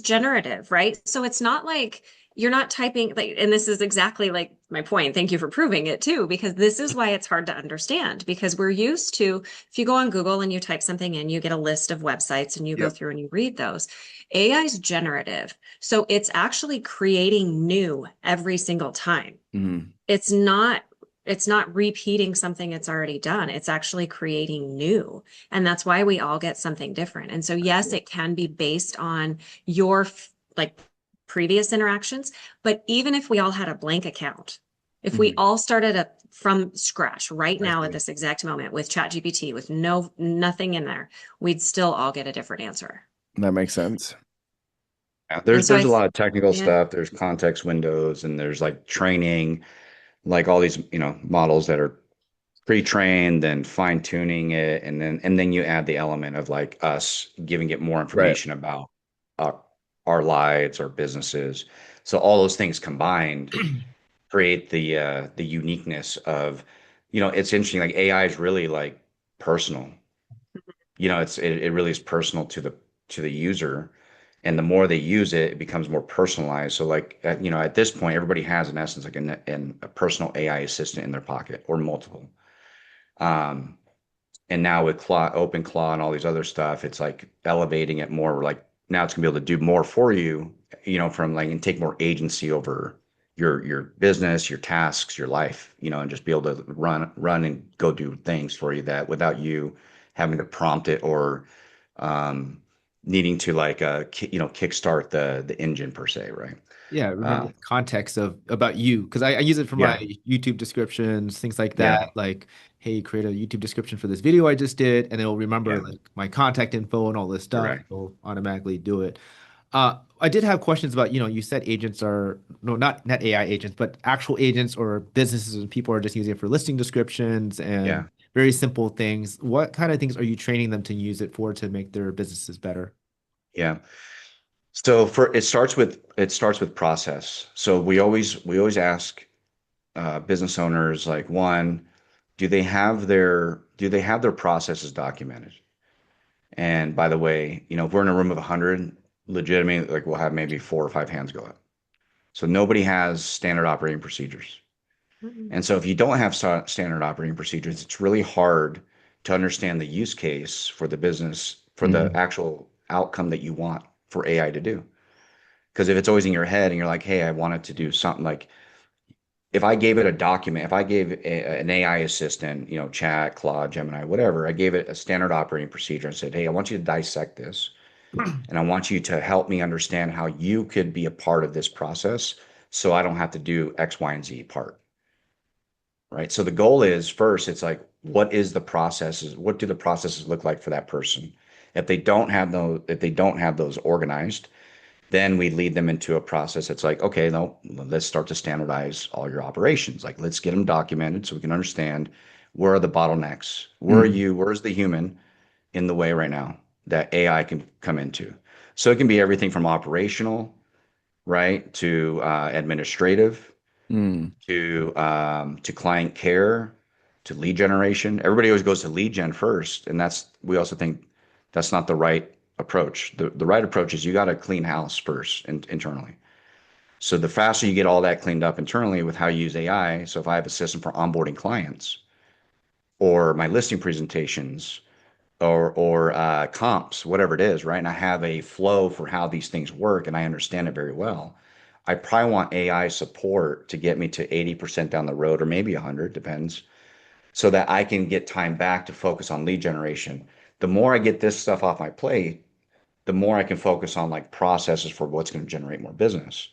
generative, right? So it's not like you're not typing like, and this is exactly like my point. Thank you for proving it too, because this is why it's hard to understand because we're used to, if you go on Google and you type something in, you get a list of websites and you go Yep. through and you read those. AI is generative. So it's actually creating new every single time. Mhm. It's not it's not repeating something it's already done. It's actually creating new. And that's why we all get something different. And so yes, it can be based on your like previous interactions, but even if we all had a blank account, if we Mhm. all started up from scratch right I now at see. this exact moment with ChatGPT with nothing in there, we'd still all get a different answer. That makes sense. Yeah, And so there's a lot of technical yeah. stuff. There's context windows, and there's like training, like all these, models that are pre-trained and fine-tuning it, and then you add the element of like us giving it more Right. information about uh, our lives, our businesses. So all those things combined create the uniqueness of, it's interesting. Like AI is really like personal. It really is personal to the user, and the more they use it, it becomes more personalized. So like at this point, everybody has in essence like a personal AI assistant in their pocket or multiple. Um, and now with Open Claw and all these other stuff, it's like elevating it more. Like now it's gonna be able to do more for you, from like and take more agency over your business, your tasks, your life, and just be able to run and go do things for you that without you having to prompt it or um, needing to like kickstart the engine per se, right? Yeah, remember Uh, the context of about you because I use it for my yeah, YouTube descriptions, things like yeah, that. Like, hey, create a YouTube description for this video I just did, and it'll remember yeah, like my contact info and all this stuff. correct. It'll automatically do it. I did have questions about, you said agents are no, not AI agents, but actual agents or businesses and people are just using it for listing descriptions and Yeah, very simple things. What kind of things are you training them to use it for to make their businesses better? yeah. So for it starts with process. So we always ask business owners like one, do they have their processes documented? And by the way, if we're in a room of 100, legitimately, like we'll have maybe four or five hands go up. So nobody has standard operating procedures. Mhm. And so if you don't have standard operating procedures, it's really hard to understand the use case for the business for the Mhm. actual outcome that you want for AI to do. Because if it's always in your head and you're like, hey, I wanted to do something like if I gave it a document, if I gave an AI assistant, chat, Claude, Gemini, whatever, I gave it a standard operating procedure and said, hey, I want you to dissect this and I want you to help me understand how you could be a part of this process so I don't have to do X, Y, and Z part. Right. So the goal is first, it's like, what is the processes? What do the processes look like for that person? If they don't have those organized, then we lead them into a process that's like, okay, no, let's start to standardize all your operations. Like, let's get them documented so we can understand where are the bottlenecks? Mhm. Where's the human in the way right now that AI can come into? So it can be everything from operational, right, to administrative, Mm. to client care, to lead generation. Everybody always goes to lead gen first, and we also think that's not the right approach. The right approach is you got to clean house first internally. So the faster you get all that cleaned up internally with how you use AI. So if I have a system for onboarding clients or my listing presentations or comps, whatever it is, right? And I have a flow for how these things work and I understand it very well. I probably want AI support to get me to 80% down the road or maybe 100, depends, so that I can get time back to focus on lead generation. The more I get this stuff off my plate, the more I can focus on like processes for what's going to generate more business.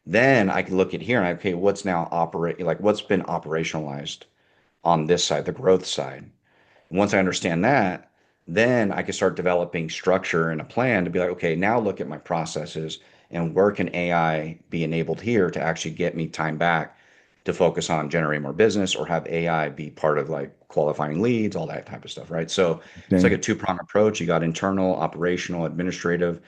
Then I can look at here and okay, what's been operationalized on this side, the growth side. Once I understand that, then I can start developing structure and a plan to be like, okay, now look at my processes and where can AI be enabled here to actually get me time back to focus on generating more business or have AI be part of like qualifying leads, all that type of stuff, right? So it's like a Dang. two-pronged approach. You got internal, operational, administrative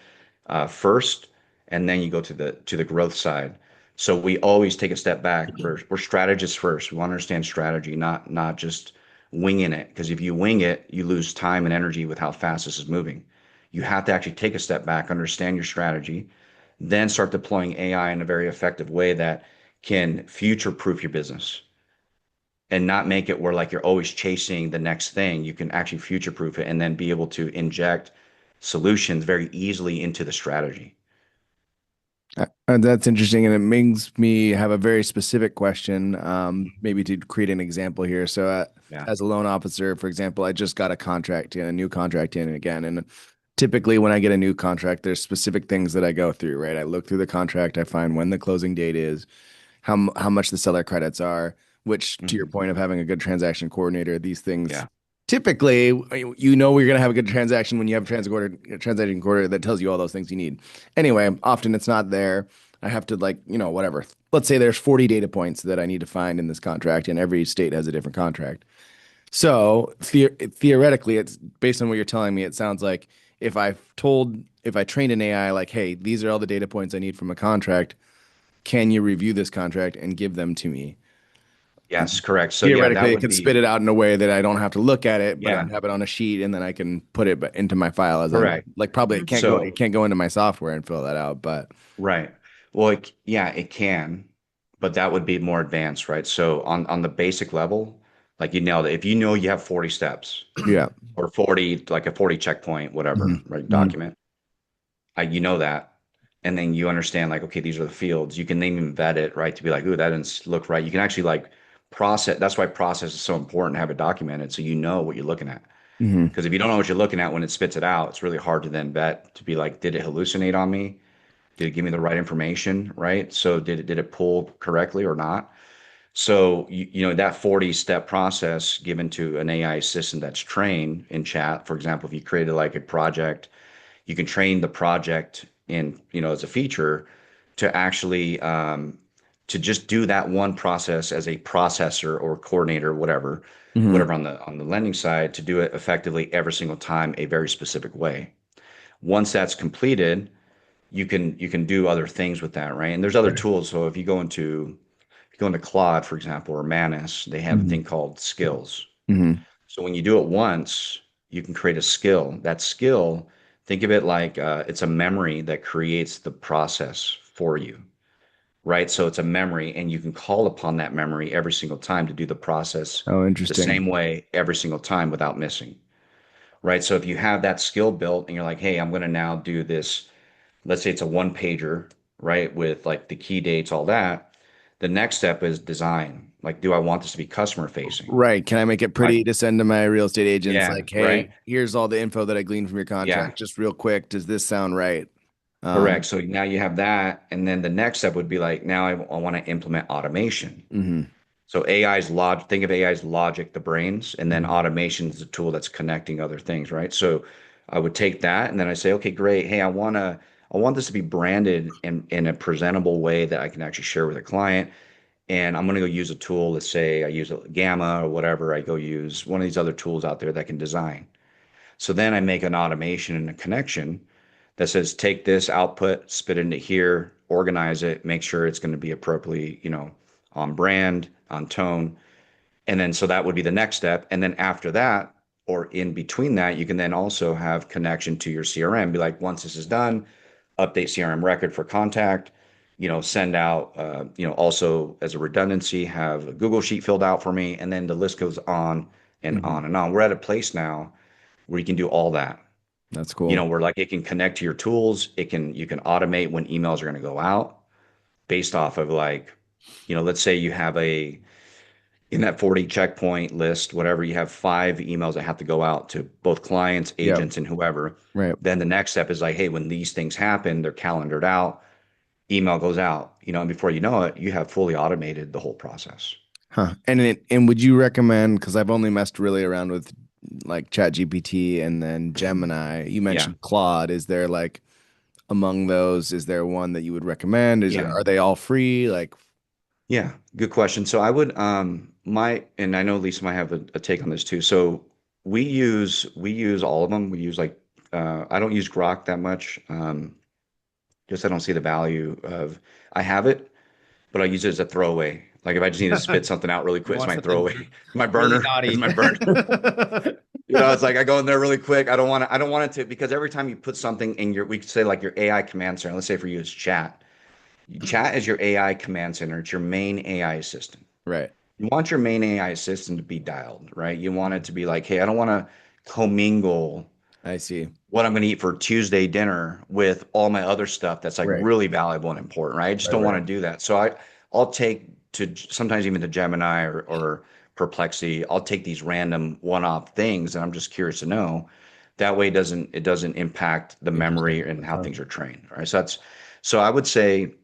first, and then you go to the growth side. So we always take a step back. We're strategists first. We want to understand strategy, not just winging it. Because if you wing it, you lose time and energy with how fast this is moving. You have to actually take a step back, understand your strategy, then start deploying AI in a very effective way that can future-proof your business and not make it where like you're always chasing the next thing. You can actually future-proof it and then be able to inject solutions very easily into the strategy. That's interesting, and it makes me have a very specific question, maybe to create an example here. So, Yeah. as a loan officer, for example, I just got a contract in, a new contract in again, and typically when I get a new contract, there's specific things that I go through, right? I look through the contract, I find when the closing date is, how much the seller credits are, which to your Mhm. point of having a good transaction coordinator, these things Yeah. typically you know we're going to have a good transaction when you have a transaction coordinator that tells you all those things you need. Anyway, often it's not there. I have to like, whatever. Let's say there's 40 data points that I need to find in this contract, and every state has a different contract. So theoretically, it's based on what you're telling me. It sounds like if I trained an AI like, hey, these are all the data points I need from a contract. Can you review this contract and give them to me? Yes, correct. So yeah, that Theoretically, it would could spit be it out in a way that I don't have to look at it, but I yeah, have it on a sheet and then I can put it into my file as I'm correct. like probably Mhm. it So can't go into my software and fill that out, but right. Well, yeah, it can, but that would be more advanced, right? So on the basic level, like you nailed it. If you know you have 40 steps yeah. or 40, like a 40 checkpoint, Hmm. whatever, right? Hmm. Document, you know that. And then you understand like, okay, these are the fields. You can then even vet it, right? To be like, ooh, that didn't look right. You can actually like process. That's why process is so important to have it documented so you know what you're looking at. Hmm. Because if you don't know what you're looking at when it spits it out, it's really hard to then vet to be like, did it hallucinate on me? Did it give me the right information, right? So did it pull correctly or not? So that 40 step process given to an AI assistant that's trained in chat, for example, if you created like a project, you can train the project in, as a feature to actually to just do that one process as a processor or coordinator, Hmm. whatever on the lending side, to do it effectively every single time a very specific way. Once that's completed, you can do other things with that, right? And there's other Right. tools. So if you go into Claude, for example, or Manus, they have a Hmm. thing called skills. Hmm. So when you do it once, you can create a skill. That skill, think of it like it's a memory that creates the process for you, right? So it's a memory, and you can call upon that memory every single time to do the process Oh, the interesting. same way every single time without missing, right? So if you have that skill built and you're like, hey, I'm going to now do this, let's say it's a one pager, right? With like the key dates, all that. The next step is design. Like, do I want this to be customer facing? Right. Can I make it Right. pretty to send to my real estate agents Yeah, like, right. hey, here's all the info that I gleaned from your Yeah, contract, just real quick. Does this sound right? correct. Um, So now you have that. And then the next step would be like, now I want to implement automation. hmm. So AI's logic, think of AI's logic, the brains, and then Hmm. automation is the tool that's connecting other things, right? So I would take that and then I say, okay, great. Hey, I want this to be branded in a presentable way that I can actually share with a client. And I'm going to go use a tool. Let's say I use a Gamma or whatever. I go use one of these other tools out there that can design. So then I make an automation and a connection that says, take this output, spit it into here, organize it, make sure it's going to be appropriately, on brand, on tone. And then so that would be the next step. And then after that, or in between that, you can then also have connection to your CRM. Be like, once this is done, update CRM record for contact, send out, also as a redundancy, have a Google Sheet filled out for me. And then the list goes on and Hmm. on and on. We're at a place now where you can do all that. That's cool. Where like it can connect to your tools. You can automate when emails are going to go out based off of like, let's say you have in that 40 checkpoint list, whatever, you have 5 emails that have to go out to both clients, Yeah. agents, and whoever. Right. Then the next step is like, hey, when these things happen, they're calendared out, email goes out, and before you know it, you have fully automated the whole process. Huh. And would you recommend, because I've only messed really around with like Chat GPT and then Gemini. You Yeah. mentioned Claude. Is there like among those, is there one that you would recommend? Yeah. Are they all free? Like, Yeah. Good question. So I would, and I know Lisa might have a take on this too. So we use all of them. We use like, I don't use Grok that much. Just I don't see the value of, I have it, but I use it as a throwaway. Like if I just need to spit something out really You quick, it's want my something throwaway, my really burner, it's naughty. my burner. It's like I go in there really quick. I don't want it to, because every time you put something in your, we could say like your AI command center, let's say for you it's chat. Chat is your AI command center. It's your main AI assistant. Right. You want your main AI assistant to be dialed, right? You want it to be like, hey, I don't want to commingle I see. what I'm going to eat for Tuesday dinner with all my other stuff that's like Right. really valuable and important, right? I just Right. don't want Right. to do that. So I'll take to sometimes even to Gemini or Perplexity, I'll take these random one-off things, and I'm just curious to know. That way it doesn't impact the memory Interesting. and how Uh-huh. things are trained, right? So I would say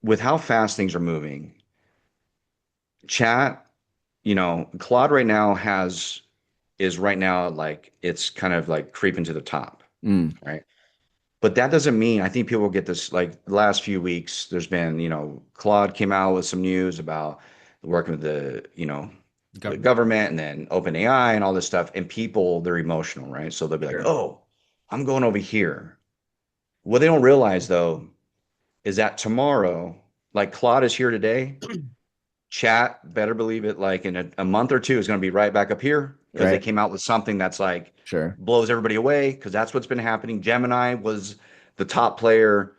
with how fast things are moving, chat, Claude right now is right now like it's kind of like creeping to the top, Mm. right? But that doesn't mean, I think people get this, like the last few weeks, there's been, Claude came out with some news about working with the Government. government and then OpenAI and all this stuff. And people, they're emotional, right? So they'll be like, Sure. oh, I'm going over here. What they don't realize though is that tomorrow, like Claude is here today, chat, better believe it, like in a month or two is going to be right back up here because they Right. came out with something that's like Sure. blows everybody away, because that's what's been happening. Gemini was the top player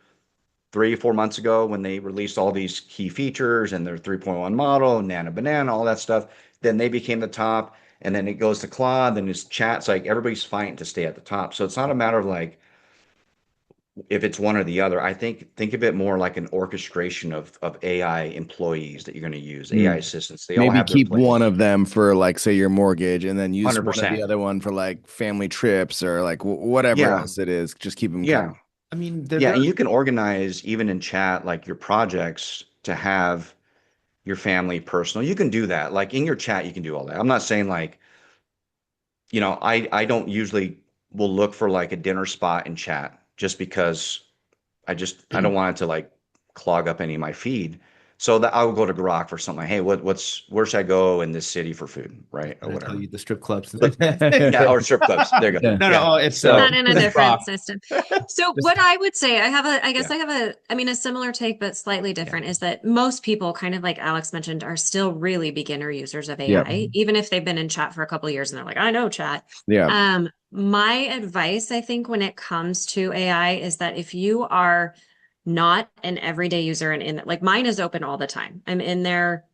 3 or 4 months ago when they released all these key features and their 3.1 model, Nano Banana, all that stuff. Then they became the top, and then it goes to Claude, then it's chats. Like everybody's fighting to stay at the top. So it's not a matter of like if it's one or the other. I think of it more like an orchestration of AI employees that you're going to use, AI Mm. assistants. They all Maybe have their keep one place. of them for like say your mortgage and then use one of the 100%. other one for like family trips or like whatever Yeah. else it is. Just keep them kind Yeah. of I mean, Yeah. And you can organize even in chat, like your projects to have your family personal. You can do that. Like in your chat, you can do all that. I'm not saying like, I don't usually will look for like a dinner spot in chat just because I don't want it to like clog up any of my feed. So that I will go to Grok for something like, hey, where should I go in this city for food, right? Or gonna tell whatever. you the strip clubs. But yeah, or strip clubs. There you go. yeah. No, no, Yeah. oh, it's So Not in a just different rock. system. So Just what I would say, I guess yeah. I have I mean, a similar take, but slightly yeah. different, is that most people, kind of like Alex mentioned, are still really beginner users of Yep. AI, even if they've been in chat for a couple of years and they're like, I know chat. Yeah. My advice, I think, when it comes to AI is that if you are not an everyday user and in like mine is open all the time. I'm in there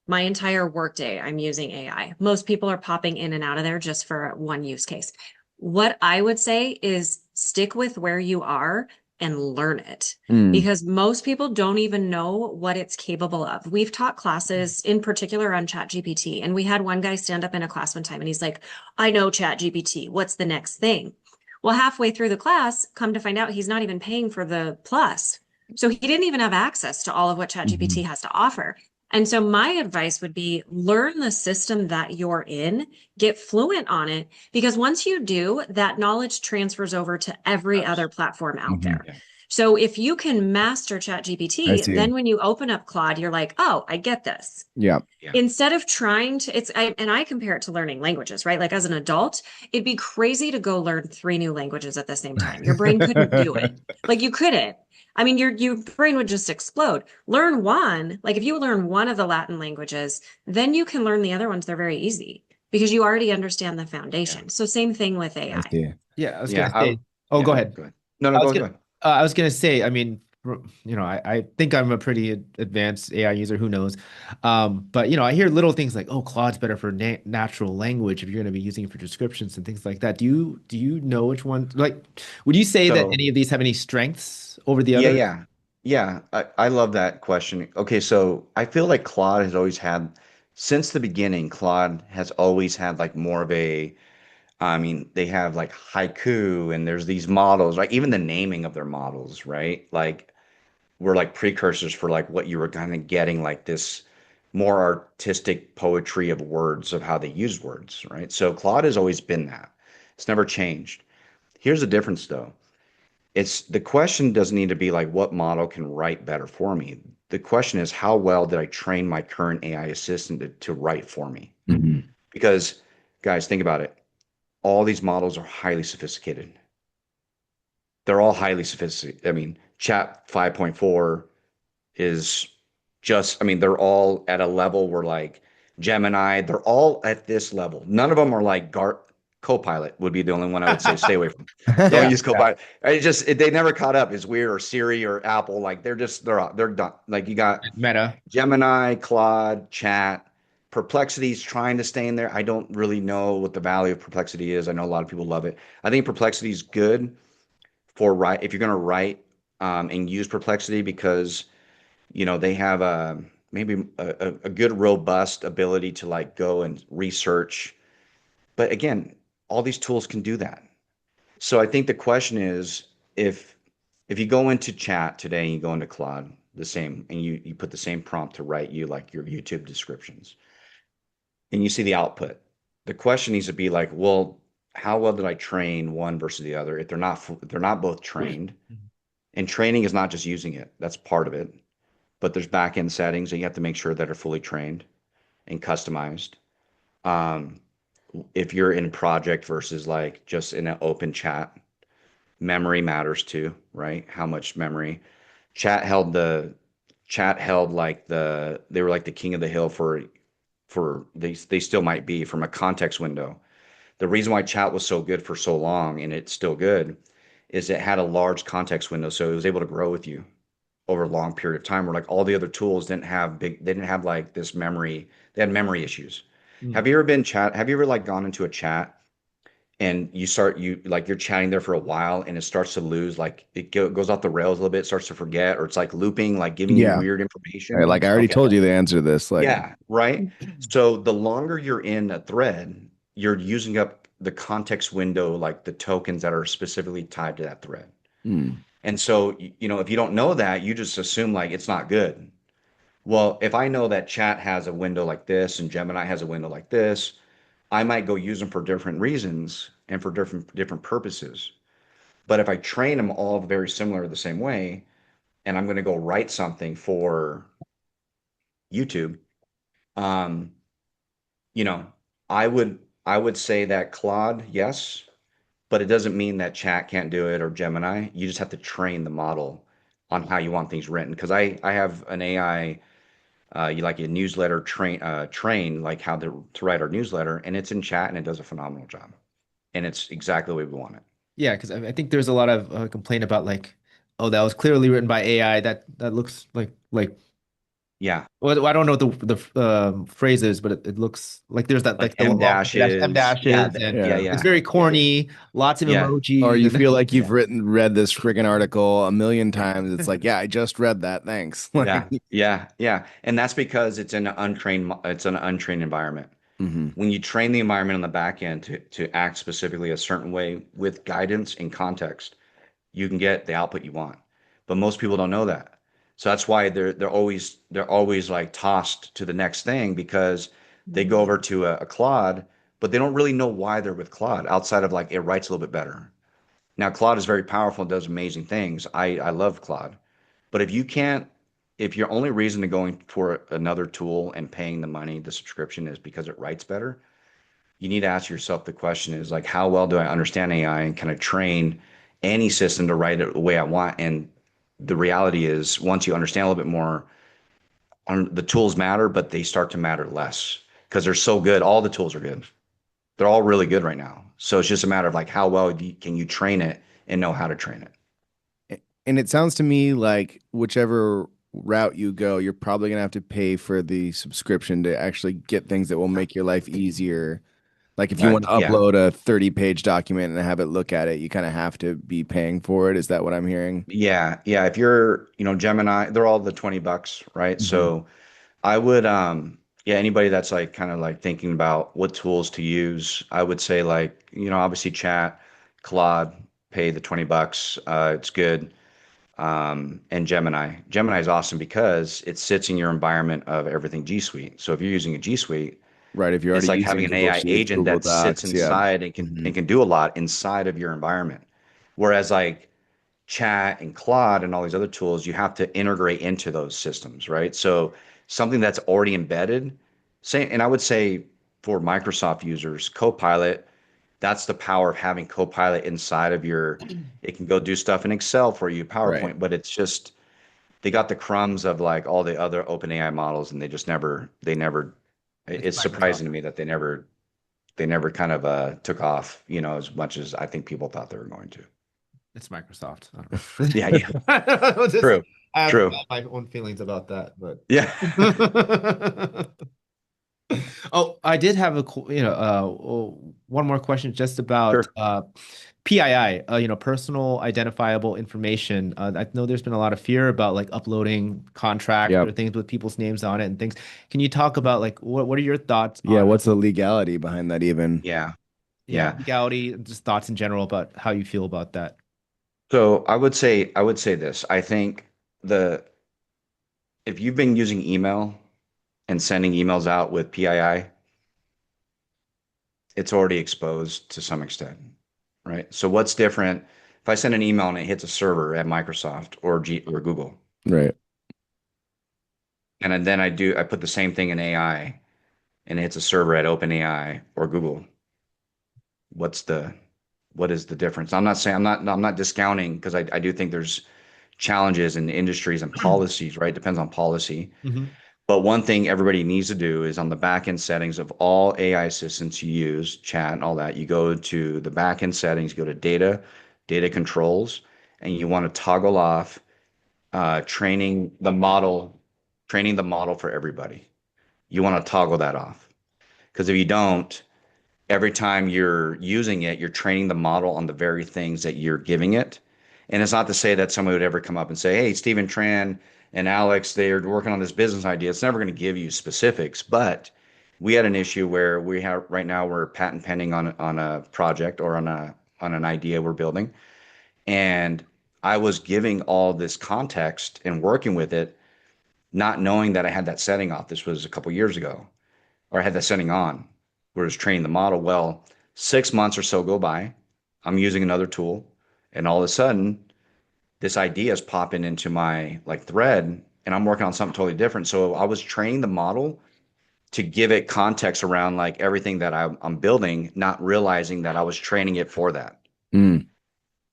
my entire workday, I'm using AI. Most people are popping in and out of there just for one use case. What I would say is stick with where you are and learn it, Mm. because most people don't even know what it's capable of. We've taught classes in particular on ChatGPT, and we had one guy stand up in a class one time and he's like, I know ChatGPT. What's the next thing? Well, halfway through the class, come to find out he's not even paying for the plus. So he didn't even have access to all of what Mhm. ChatGPT has to offer. And so my advice would be learn the system that you're in, get fluent on it, because once you do, that knowledge transfers over to every Does. other platform out Mhm. there. Yeah. So if you can master I ChatGPT, see. then when you open up Claude, you're like, oh, I get this. Yeah. Yeah. Instead of trying to, and I compare it to learning languages, right? Like as an adult, it'd be crazy to go learn three new languages at the same time. Your brain couldn't do it. Like you couldn't. I mean, your brain would just explode. Learn one, like if you learn one of the Latin languages, then you can learn the other ones. They're very easy because you already understand the Yeah. foundation. So same thing with I AI. see. Yeah, I was Yeah. gonna say. Oh, Yeah. go ahead. Go ahead. No, no, I was go gonna, ahead. I was gonna say. I mean, I think I'm a pretty advanced AI user. Who knows? But I hear little things like, "Oh, Claude's better for natural language if you're gonna be using it for descriptions and things like that." Do you know which one? Like, would you say that So any of these have any strengths over the yeah, others? yeah. Yeah. I love that question. Okay, so I feel like Claude has always had, since the beginning, Claude has always had like more of a, I mean, they have like haiku and there's these models, like even the naming of their models, right? Like were like precursors for like what you were kind of getting, like this more artistic poetry of words, of how they use words, right? So Claude has always been that. It's never changed. Here's the difference though. It's the question doesn't need to be like what model can write better for me. The question is how well did I train my current AI assistant to write for me? Mhm. Because guys, think about it. All these models are highly sophisticated. They're all highly sophisticated. I mean, Chat 5.4 is just, I mean, they're all at a level where like Gemini, they're all at this level. None of them are like Copilot would be the only one I would say stay away from. Don't Yeah, use Copilot. They never caught up. It's weird, or Siri or Apple. Like they're done. Like you got Meta. Gemini, Claude, Chat. Perplexity's trying to stay in there. I don't really know what the value of Perplexity is. I know a lot of people love it. I think Perplexity is good for write if you're going to write and use Perplexity because they have maybe a good robust ability to like go and research. But again, all these tools can do that. So I think the question is if you go into Chat today and you go into Claude, the same, and you put the same prompt to write you like your YouTube descriptions, and you see the output, the question needs to be like, well, how well did I train one versus the other? If they're not both trained, and training is not just using it, that's part of it, but there's back end settings that you have to make sure that are fully trained and customized. Um, if you're in a project versus like just in an open chat, memory matters too, right? How much memory? Chat held the Chat held like they were like the king of the hill for they still might be from a context window. The reason why chat was so good for so long and it's still good is it had a large context window, so it was able to grow with you over a long period of time. Where like all the other tools they didn't have like this memory. They had memory issues. Mm. Have you ever like gone into a chat and you're chatting there for a while and it starts to lose like goes off the rails a little bit, starts to forget, or it's like looping, like giving you Yeah. weird Right, information. like I already Okay. told you the answer to this. Like, Yeah, right. So the longer you're in a thread, you're using up the context window, like the tokens that are specifically tied to that thread. hmm, And so, if you don't know that, you just assume like it's not good. Well, if I know that chat has a window like this and Gemini has a window like this, I might go use them for different reasons and for different purposes. But if I train them all very similar the same way, and I'm going to go write something for YouTube, um, you know, I would say that Claude, yes, but it doesn't mean that Chat can't do it or Gemini. You just have to train the model on how you want things written. Because I have an AI, you like a newsletter train like how to write our newsletter, and it's in Chat and it does a phenomenal job, and it's exactly the way we want it. Yeah, because I think there's a lot of complaint about like, oh, that was clearly written by AI. That looks like Yeah, well, I don't know what the phrase is, but it looks like there's that like like the M long M dashes. Yeah, dashes, and yeah, yeah. it's yeah, very yeah, corny. Lots of yeah, Or emojis, you and feel like yeah. you've read this friggin' article a million times. It's like, yeah, I just read that. Thanks. Like, Yeah, yeah, yeah. And that's because it's an untrained environment. hmm, When you train the environment on the back end to act specifically a certain way with guidance and context, you can get the output you want. But most people don't know that. So that's why they're always like tossed to the next thing because they go over to a Claude, but they don't really know why they're with Claude outside of like it writes a little bit better. Now, Claude is very powerful and does amazing things. I love Claude. But if your only reason to going for another tool and paying the money, the subscription is because it writes better, you need to ask yourself the question is like, how well do I understand AI and can I train any system to write it the way I want? And the reality is, once you understand a little bit more, the tools matter, but they start to matter less because they're so good. All the tools are good. They're all really good right now. So it's just a matter of like, how well can you train it and know how to train it? and it sounds to me like whichever route you go, you're probably gonna have to pay for the subscription to actually get things that will make your life easier. Like if you want to Yeah. upload a 30-page document and have it look at it, you kind of have to be paying for it. Is that what I'm hearing? Yeah, yeah. If you're, Gemini, they're all the $20, right? Hmm. So I would, yeah, anybody that's like kind of like thinking about what tools to use, I would say like, obviously Chat, Claude, pay the $20. It's good. And Gemini. Gemini is awesome because it sits in your environment of everything G Suite. So if you're using a G Suite, Right. If you're it's already like using having an Google AI Sheets, agent Google that sits Docs, yeah. inside and can Hmm. and can do a lot inside of your environment. Whereas like Chat and Claude and all these other tools, you have to integrate into those systems, right? So something that's already embedded, and I would say for Microsoft users, Copilot, that's the power of having Copilot inside of it can go do stuff in Excel for you, Right. PowerPoint, but it's just they got the crumbs of like all the other OpenAI models and they never It's It's Microsoft. surprising to me that they never kind of took off, you know, as much as I think people thought they were going to. It's Microsoft. I don't Yeah, yeah, know. I don't know, just true, I have true. my own feelings about that, but Yeah, oh, I did have one more question just about sure. PII, personal identifiable information. I know there's been a lot of fear about like uploading contracts or Yep. things with people's names on it and things. Can you talk about like what are your thoughts Yeah, on what's the legality behind that even? Yeah, yeah, yeah. legality, just thoughts in general about how you feel about that? So I would say this. I think the if you've been using email and sending emails out with PII, it's already exposed to some extent, right? So what's different if I send an email and it hits a server at Microsoft or Google, Right. and then I put the same thing in AI and it hits a server at OpenAI or Google. What's the what is the difference? I'm not discounting because I do think there's challenges in industries and policies, right? Depends on policy. Hmm. But one thing everybody needs to do is on the backend settings of all AI assistants you use, chat and all that, you go to the backend settings, go to data controls, and you want to toggle off training the model for everybody. You want to toggle that off. Because if you don't, every time you're using it, you're training the model on the very things that you're giving it. And it's not to say that somebody would ever come up and say, hey, Stephen Tran and Alex, they're working on this business idea. It's never going to give you specifics, but we had an issue where we have right now we're patent pending on a project or on an idea we're building. And I was giving all this context and working with it, not knowing that I had that setting off. This was a couple years ago, or I had that setting on, where it's training the model. Well, 6 months or so go by. I'm using another tool, and all of a sudden, this idea is popping into my like thread, and I'm working on something totally different. So I was training the model to give it context around like everything that I'm building, not realizing that I was training it for that. Mm,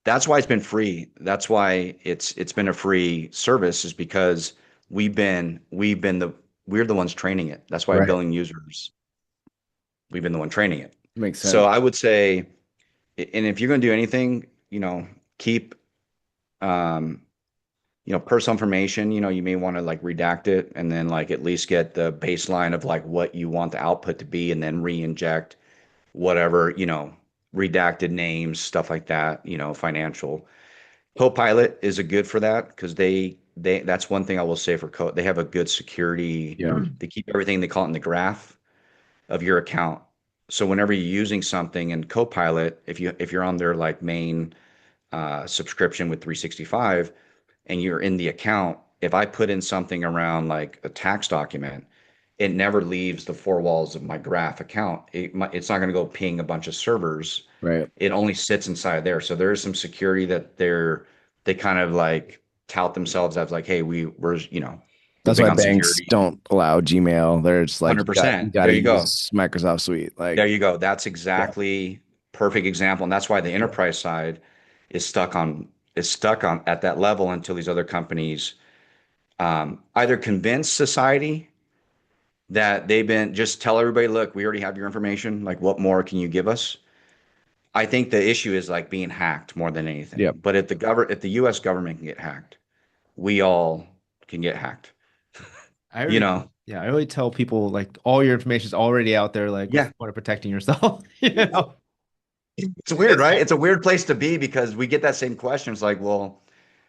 That's why it's been free. That's why it's been a free service, is because we've been we're the ones training it. That's why right. billing users, we've been the one training it. Makes So sense. I would say, and if you're going to do anything, you know, keep, um, you know, personal information, you know, you may want to like redact it and then like at least get the baseline of like what you want the output to be and then re-inject whatever, you know, redacted names, stuff like that, you know, financial. Copilot is a good for that because that's one thing I will say for code. They have a good security. Yeah. They keep everything, they call it in the graph of your account. So whenever you're using something in Copilot, if you're on their like main subscription with 365 and you're in the account, if I put in something around like a tax document, it never leaves the four walls of my graph account. It's not going to go ping a bunch of servers. Right. It only sits inside there. So there is some security that they kind of like tout themselves as like, hey, we're, you know, we're That's big why on banks security. don't allow Gmail. They're just like, you 100%. got There to you go. use Microsoft Suite. Like, There you go. That's yeah. exactly perfect example. And that's why the Yeah. enterprise side is stuck on at that level until these other companies either convince society that they've been just tell everybody, look, we already have your information. Like, what more can you give us? I think the issue is like being hacked more than Yep. anything. But if the US government can get hacked, we all can get hacked. I You already, know? yeah, I already tell people like all your information is already out there. Like, what's Yeah. the point of protecting yourself? You know, It's weird, it's right? It's a weird place to be because we get that same question. It's like, well,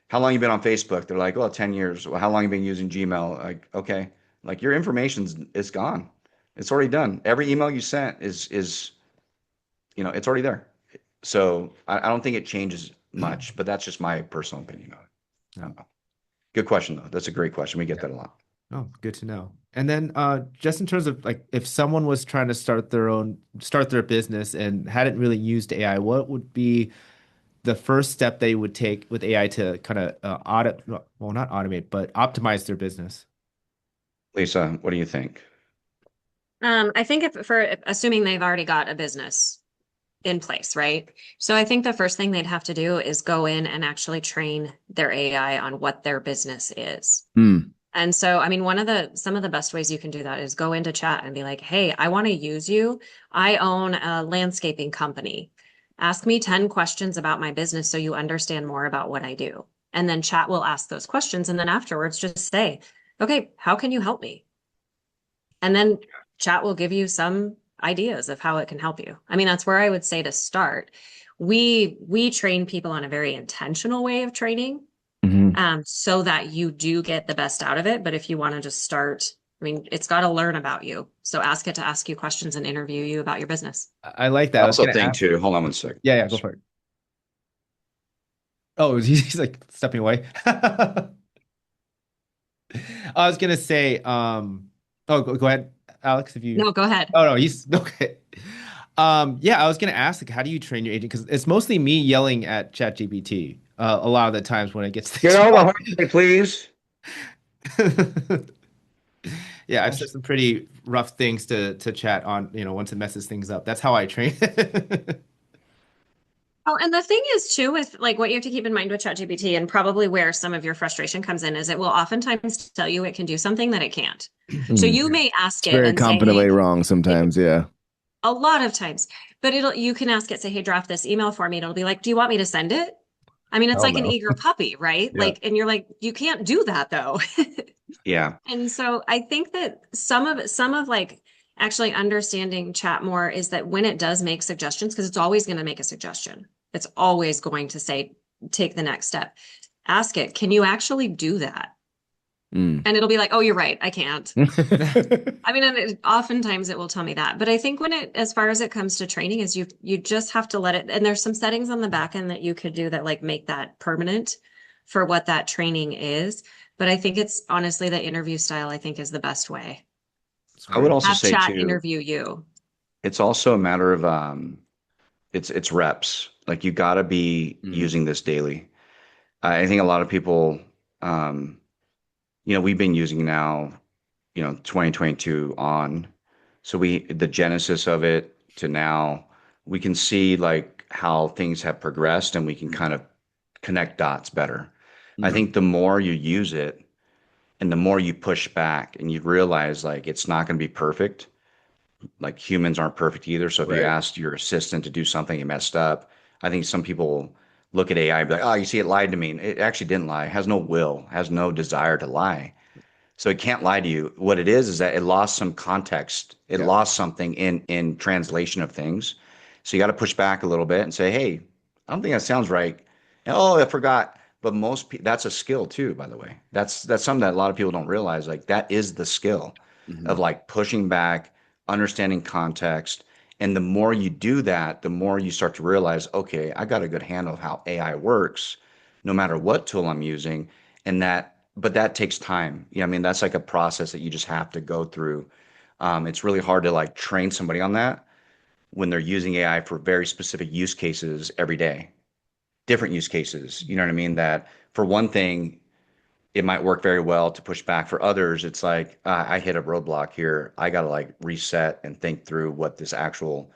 how long you been on Facebook? They're like, well, 10 years. Well, how long you been using Gmail? Like, okay. Like your information's is gone. It's already done. Every email you sent is, you know, it's already there. So I don't think it changes much, but that's just my personal opinion on it. I yeah. don't know. Good question though. That's a great question. We get Yeah. that a lot. Oh, good to know. And then just in terms of like if someone was trying to start their business and hadn't really used AI, what would be the first step they would take with AI to kind of well, not automate, but optimize their business? Lisa, what do you think? I think if for assuming they've already got a business in place, right? So I think the first thing they'd have to do is go in and actually train their AI on what their business is. Mm, And so, I mean, some of the best ways you can do that is go into chat and be like, hey, I want to use you. I own a landscaping company. Ask me 10 questions about my business so you understand more about what I do. And then chat will ask those questions. And then afterwards, just say, okay, how can you help me? And then chat will give you some ideas of how it can help you. I mean, that's where I would say to start. We train people on a very intentional way of training, Mhm. so that you do get the best out of it. But if you want to just start, I mean, it's got to learn about you. So ask it to ask you questions and interview you about your business. I like I that. I was also gonna think ask. too, hold on one second. Yeah, yeah, go for it. Oh, he's like stepping away. I was gonna say, oh, go ahead, Alex, if you. No, go ahead. Oh no, he's okay. Yeah, I was gonna ask, like, how do you train your agent? Because it's mostly me yelling at ChatGPT a lot of the times when it gets Get things out of the wrong. hallway, please. Yeah, I've said some pretty rough things to chat on, once it messes things up. That's how I train. Oh, and the thing is too, with like what you have to keep in mind with ChatGPT and probably where some of your frustration comes in is it will oftentimes tell you it can do something that it can't. So Mhm. you may ask It's it very and say, hey, confidently wrong it, sometimes. Yeah. a lot of times, but you can ask it, say, hey, draft this email for me. And it'll be like, do you want me to send it? I mean, it's Hell like an no. eager puppy, right? Yeah. Like, and you're like, you can't do that though. Yeah. And so I think that some of like actually understanding chat more is that when it does make suggestions, because it's always going to make a suggestion, it's always going to say, take the next step. Ask it, can you actually do that? Mm. And it'll be like, oh, you're right, I can't. I mean, and oftentimes it will tell me that. But I think as far as it comes to training, is you just have to let it. And there's some settings on the back end that you could do that like make that permanent for what that training is. But I think it's honestly the interview style, I think is the best way. I would Smart. also Have say chat too, interview you. it's also a matter of it's reps. Like you got to be Mm. using this daily. I think a lot of people, um, we've been using now, 2022 on. So the genesis of it to now, we can see like how things have progressed and we can kind of connect dots better. I Mm. think the more you use it and the more you push back and you realize like it's not going to be perfect, like humans aren't perfect either. So if you Right. asked your assistant to do something and messed up, I think some people look at AI and be like, oh, you see, it lied to me. And it actually didn't lie. It has no will, has no desire to lie. So it can't lie to you. What it is that it lost some context. It Yeah. lost something in translation of things. So you got to push back a little bit and say, hey, I don't think that sounds right. And, oh, I forgot. But most people, that's a skill too, by the way. That's something that a lot of people don't realize. Like that is the skill of Mhm. like pushing back, understanding context. And the more you do that, the more you start to realize, okay, I got a good handle of how AI works, no matter what tool I'm using. And but that takes time. I mean, that's like a process that you just have to go through. It's really hard to like train somebody on that when they're using AI for very specific use cases every day, different use cases. You know what I mean? That for one thing, it might work very well to push back. For others, it's like I hit a roadblock here. I got to like reset and think through what this actual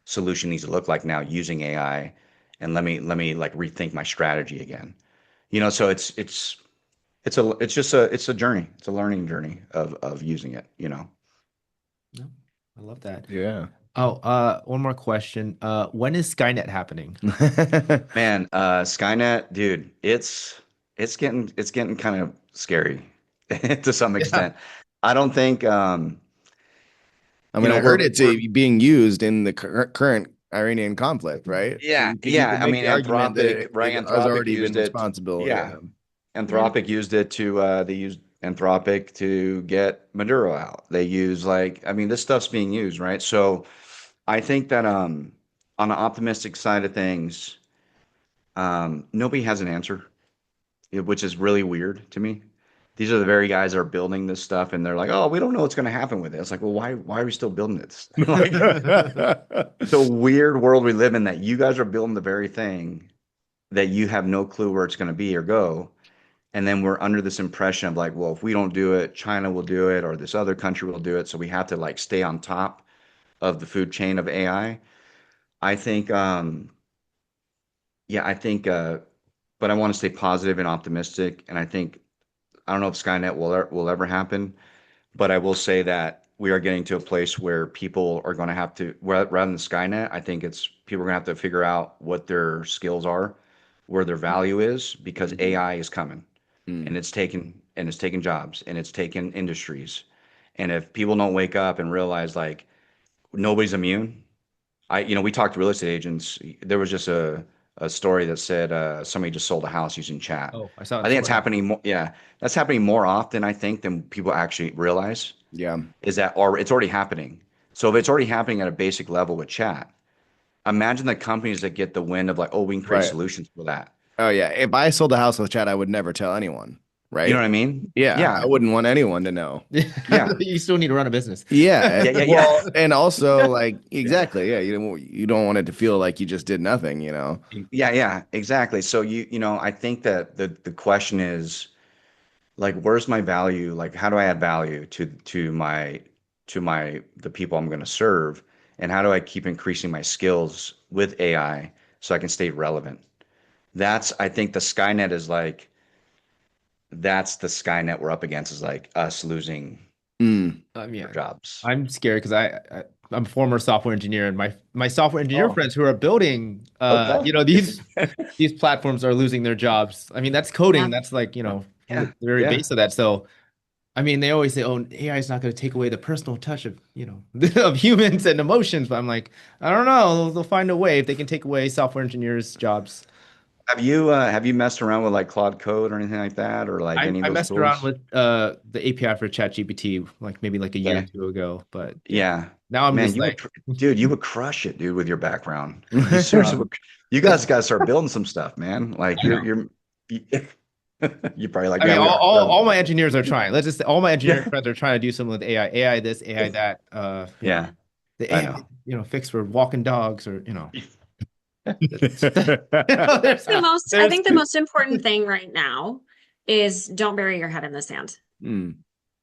solution needs to look like now using AI, and let me like rethink my strategy again. So it's a journey. It's a learning journey of using it. No, I love that. Yeah. Oh, one more question. When is Skynet happening? Man, Skynet, dude, it's getting kind of scary to some Yeah. extent. I don't think I mean, I heard we're it's we're being used in the current Iranian conflict, right? So yeah, you yeah. could I make mean, the argument that Anthropic, it, right? it has Anthropic already been used it. responsible. Yeah, Yeah. Yeah. Anthropic used it to they used Anthropic to get Maduro out. They use like I mean, this stuff's being used, right? So I think that on the optimistic side of things, nobody has an answer, which is really weird to me. These are the very guys that are building this stuff, and they're like, "Oh, we don't know what's going to happen with it." It's like, well, why are we still building this? Like, it's a weird world we live in that you guys are building the very thing that you have no clue where it's going to be or go. And then we're under this impression of like, well, if we don't do it, China will do it, or this other country will do it. So we have to like stay on top of the food chain of AI. I think, yeah, I think, but I want to stay positive and optimistic. And I think I don't know if Skynet will ever happen, but I will say that we are getting to a place where people are going to have to, rather than Skynet, I think it's people are going to have to figure out what their skills are, where their value is, because Mhm. AI is coming and Mm. it's taking jobs and it's taking industries. And if people don't wake up and realize like nobody's immune, we talked to real estate agents. There was just a story that said somebody just sold a house using chat. Oh, I saw it I this think it's morning. happening more. Yeah, that's happening more often, I think, than people actually realize. Yeah. Is that or it's already happening. So if it's already happening at a basic level with chat, imagine the companies that get the wind of like, oh, we can create Right. solutions for that. Oh yeah. If I sold a house with chat, I would never tell anyone. You know Right. what I mean? Yeah. I Yeah, wouldn't want anyone to know. yeah, You still need to run a business. Yeah. yeah, yeah, yeah. Well, and also like exactly. Yeah. You don't want it to feel like you just did nothing, you know? Yeah, yeah, exactly. So I think that the question is like, where's my value? Like, how do I add value to the people I'm going to serve, and how do I keep increasing my skills with AI so I can stay relevant? I think the Skynet is like that's the Skynet we're up against is like us losing Mm. our Yeah, jobs. I'm scared because I'm a former software engineer, and my software engineer Oh, friends who are building okay. these platforms are losing their jobs. I mean, that's coding. Yeah. That's like, Yeah, the very yeah. base of that. So, I mean, they always say, "Oh, AI is not going to take away the personal touch of, of humans and emotions." But I'm like, I don't know. They'll find a way if they can take away software engineers' jobs. Have you messed around with like Claude Code or anything like that, or like any of I those messed around tools? with the API for ChatGPT like maybe like a year or Okay. two ago, but yeah. Yeah. Now I'm Man, just like, dude, you would crush it, dude, with your background. You seriously would, you guys got to start building some stuff, man. Like I know. you, you're probably like, I yeah, mean, we are. all my engineers are trying. Let's just say all my engineering Yeah. friends are trying to do something with AI, AI this, AI that. Yeah, The I AI, know. fix for walking dogs or there's I there's think the most important thing right now is don't bury your head in the sand. Mm.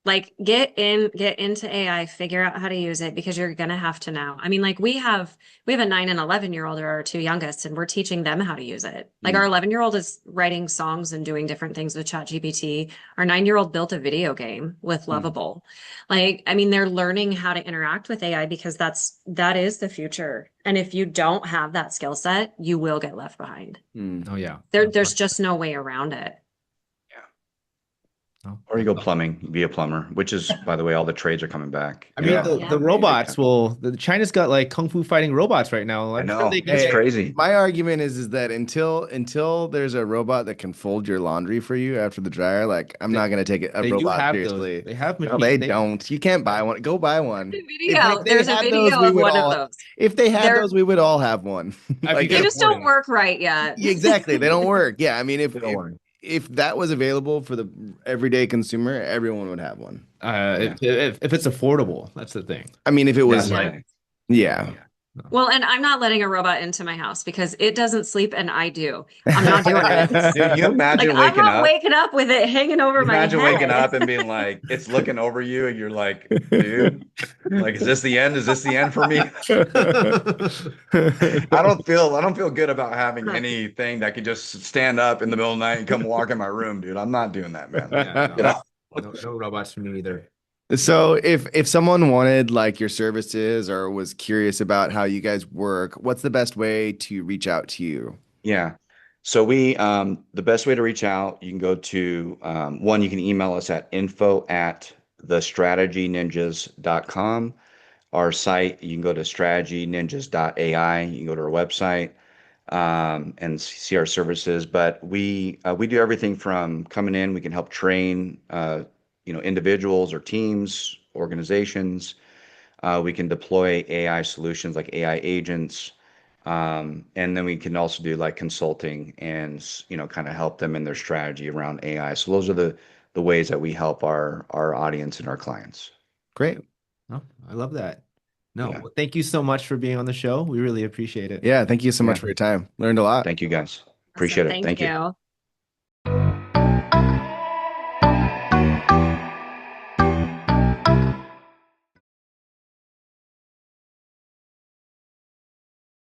Like get into AI, figure out how to use it because you're gonna have to now. I mean, like we have a 9 and 11-year-old are our two youngest, and we're teaching them how to use it. Like our Mm. 11-year-old is writing songs and doing different things with ChatGPT. Our 9-year-old built a video game with Mm. Lovable. Like, I mean, they're learning how to interact with AI because that is the future. And if you don't have that skill set, you will get left behind. Mm. oh yeah. There's just no way around it. Oh, Or you go plumbing, be a plumber, which is, by the way, all the trades are coming back. I mean, Yeah. the robots China's got like kung fu fighting robots right now. I I'm sure they know can it's get. crazy. My argument is that until there's a robot that can fold your laundry for you after the dryer, like I'm They, not gonna take a they do robot have those. seriously. They have No, machines. they don't. You can't buy one. Go buy one. If they There's a had those, video we of would one of all. those. If they had They're those, we would all have one. If you Like can They just afford don't it. work right yet. exactly, they don't work. Yeah, I mean, They don't worry. if that was available for the everyday consumer, everyone would have one. Yeah, If it's affordable, that's the thing. I mean, if it that's was the Yeah. like, thing. yeah. Yeah. No. Well, and I'm not letting a robot into my house because it doesn't sleep and I do. I'm not doing it. Dude, you Like imagine I'm waking not up. waking up with it hanging over You my imagine waking head. up and being like, it's looking over you, and you're like, dude, like, is this the end? Is this the end for me? I don't feel good about having anything that could just stand up in the middle of the night and come walk in my room, dude. I'm not doing that, man. Yeah, You no. know? No robots for me either. So if someone wanted like your services or was curious about how you guys work, what's the best way to reach out to you? Yeah. So the best way to reach out, you can go to, one, you can email us at info@thestrategyninjas.com. Our site, you can go to strategyninjas.ai. You can go to our website, and see our services. But we do everything from coming in. We can help train, individuals or teams, organizations. We can deploy AI solutions like AI agents. And then we can also do like consulting and, kind of help them in their strategy around AI. So those are the ways that we help our audience and our clients. Great. Oh, I love that. No, Yeah. well, thank you so much for being on the show. We really appreciate it. Yeah, thank you so much Yeah. for your time. Learned a lot. Thank you guys. Awesome. Appreciate it. Thank Thank you. you.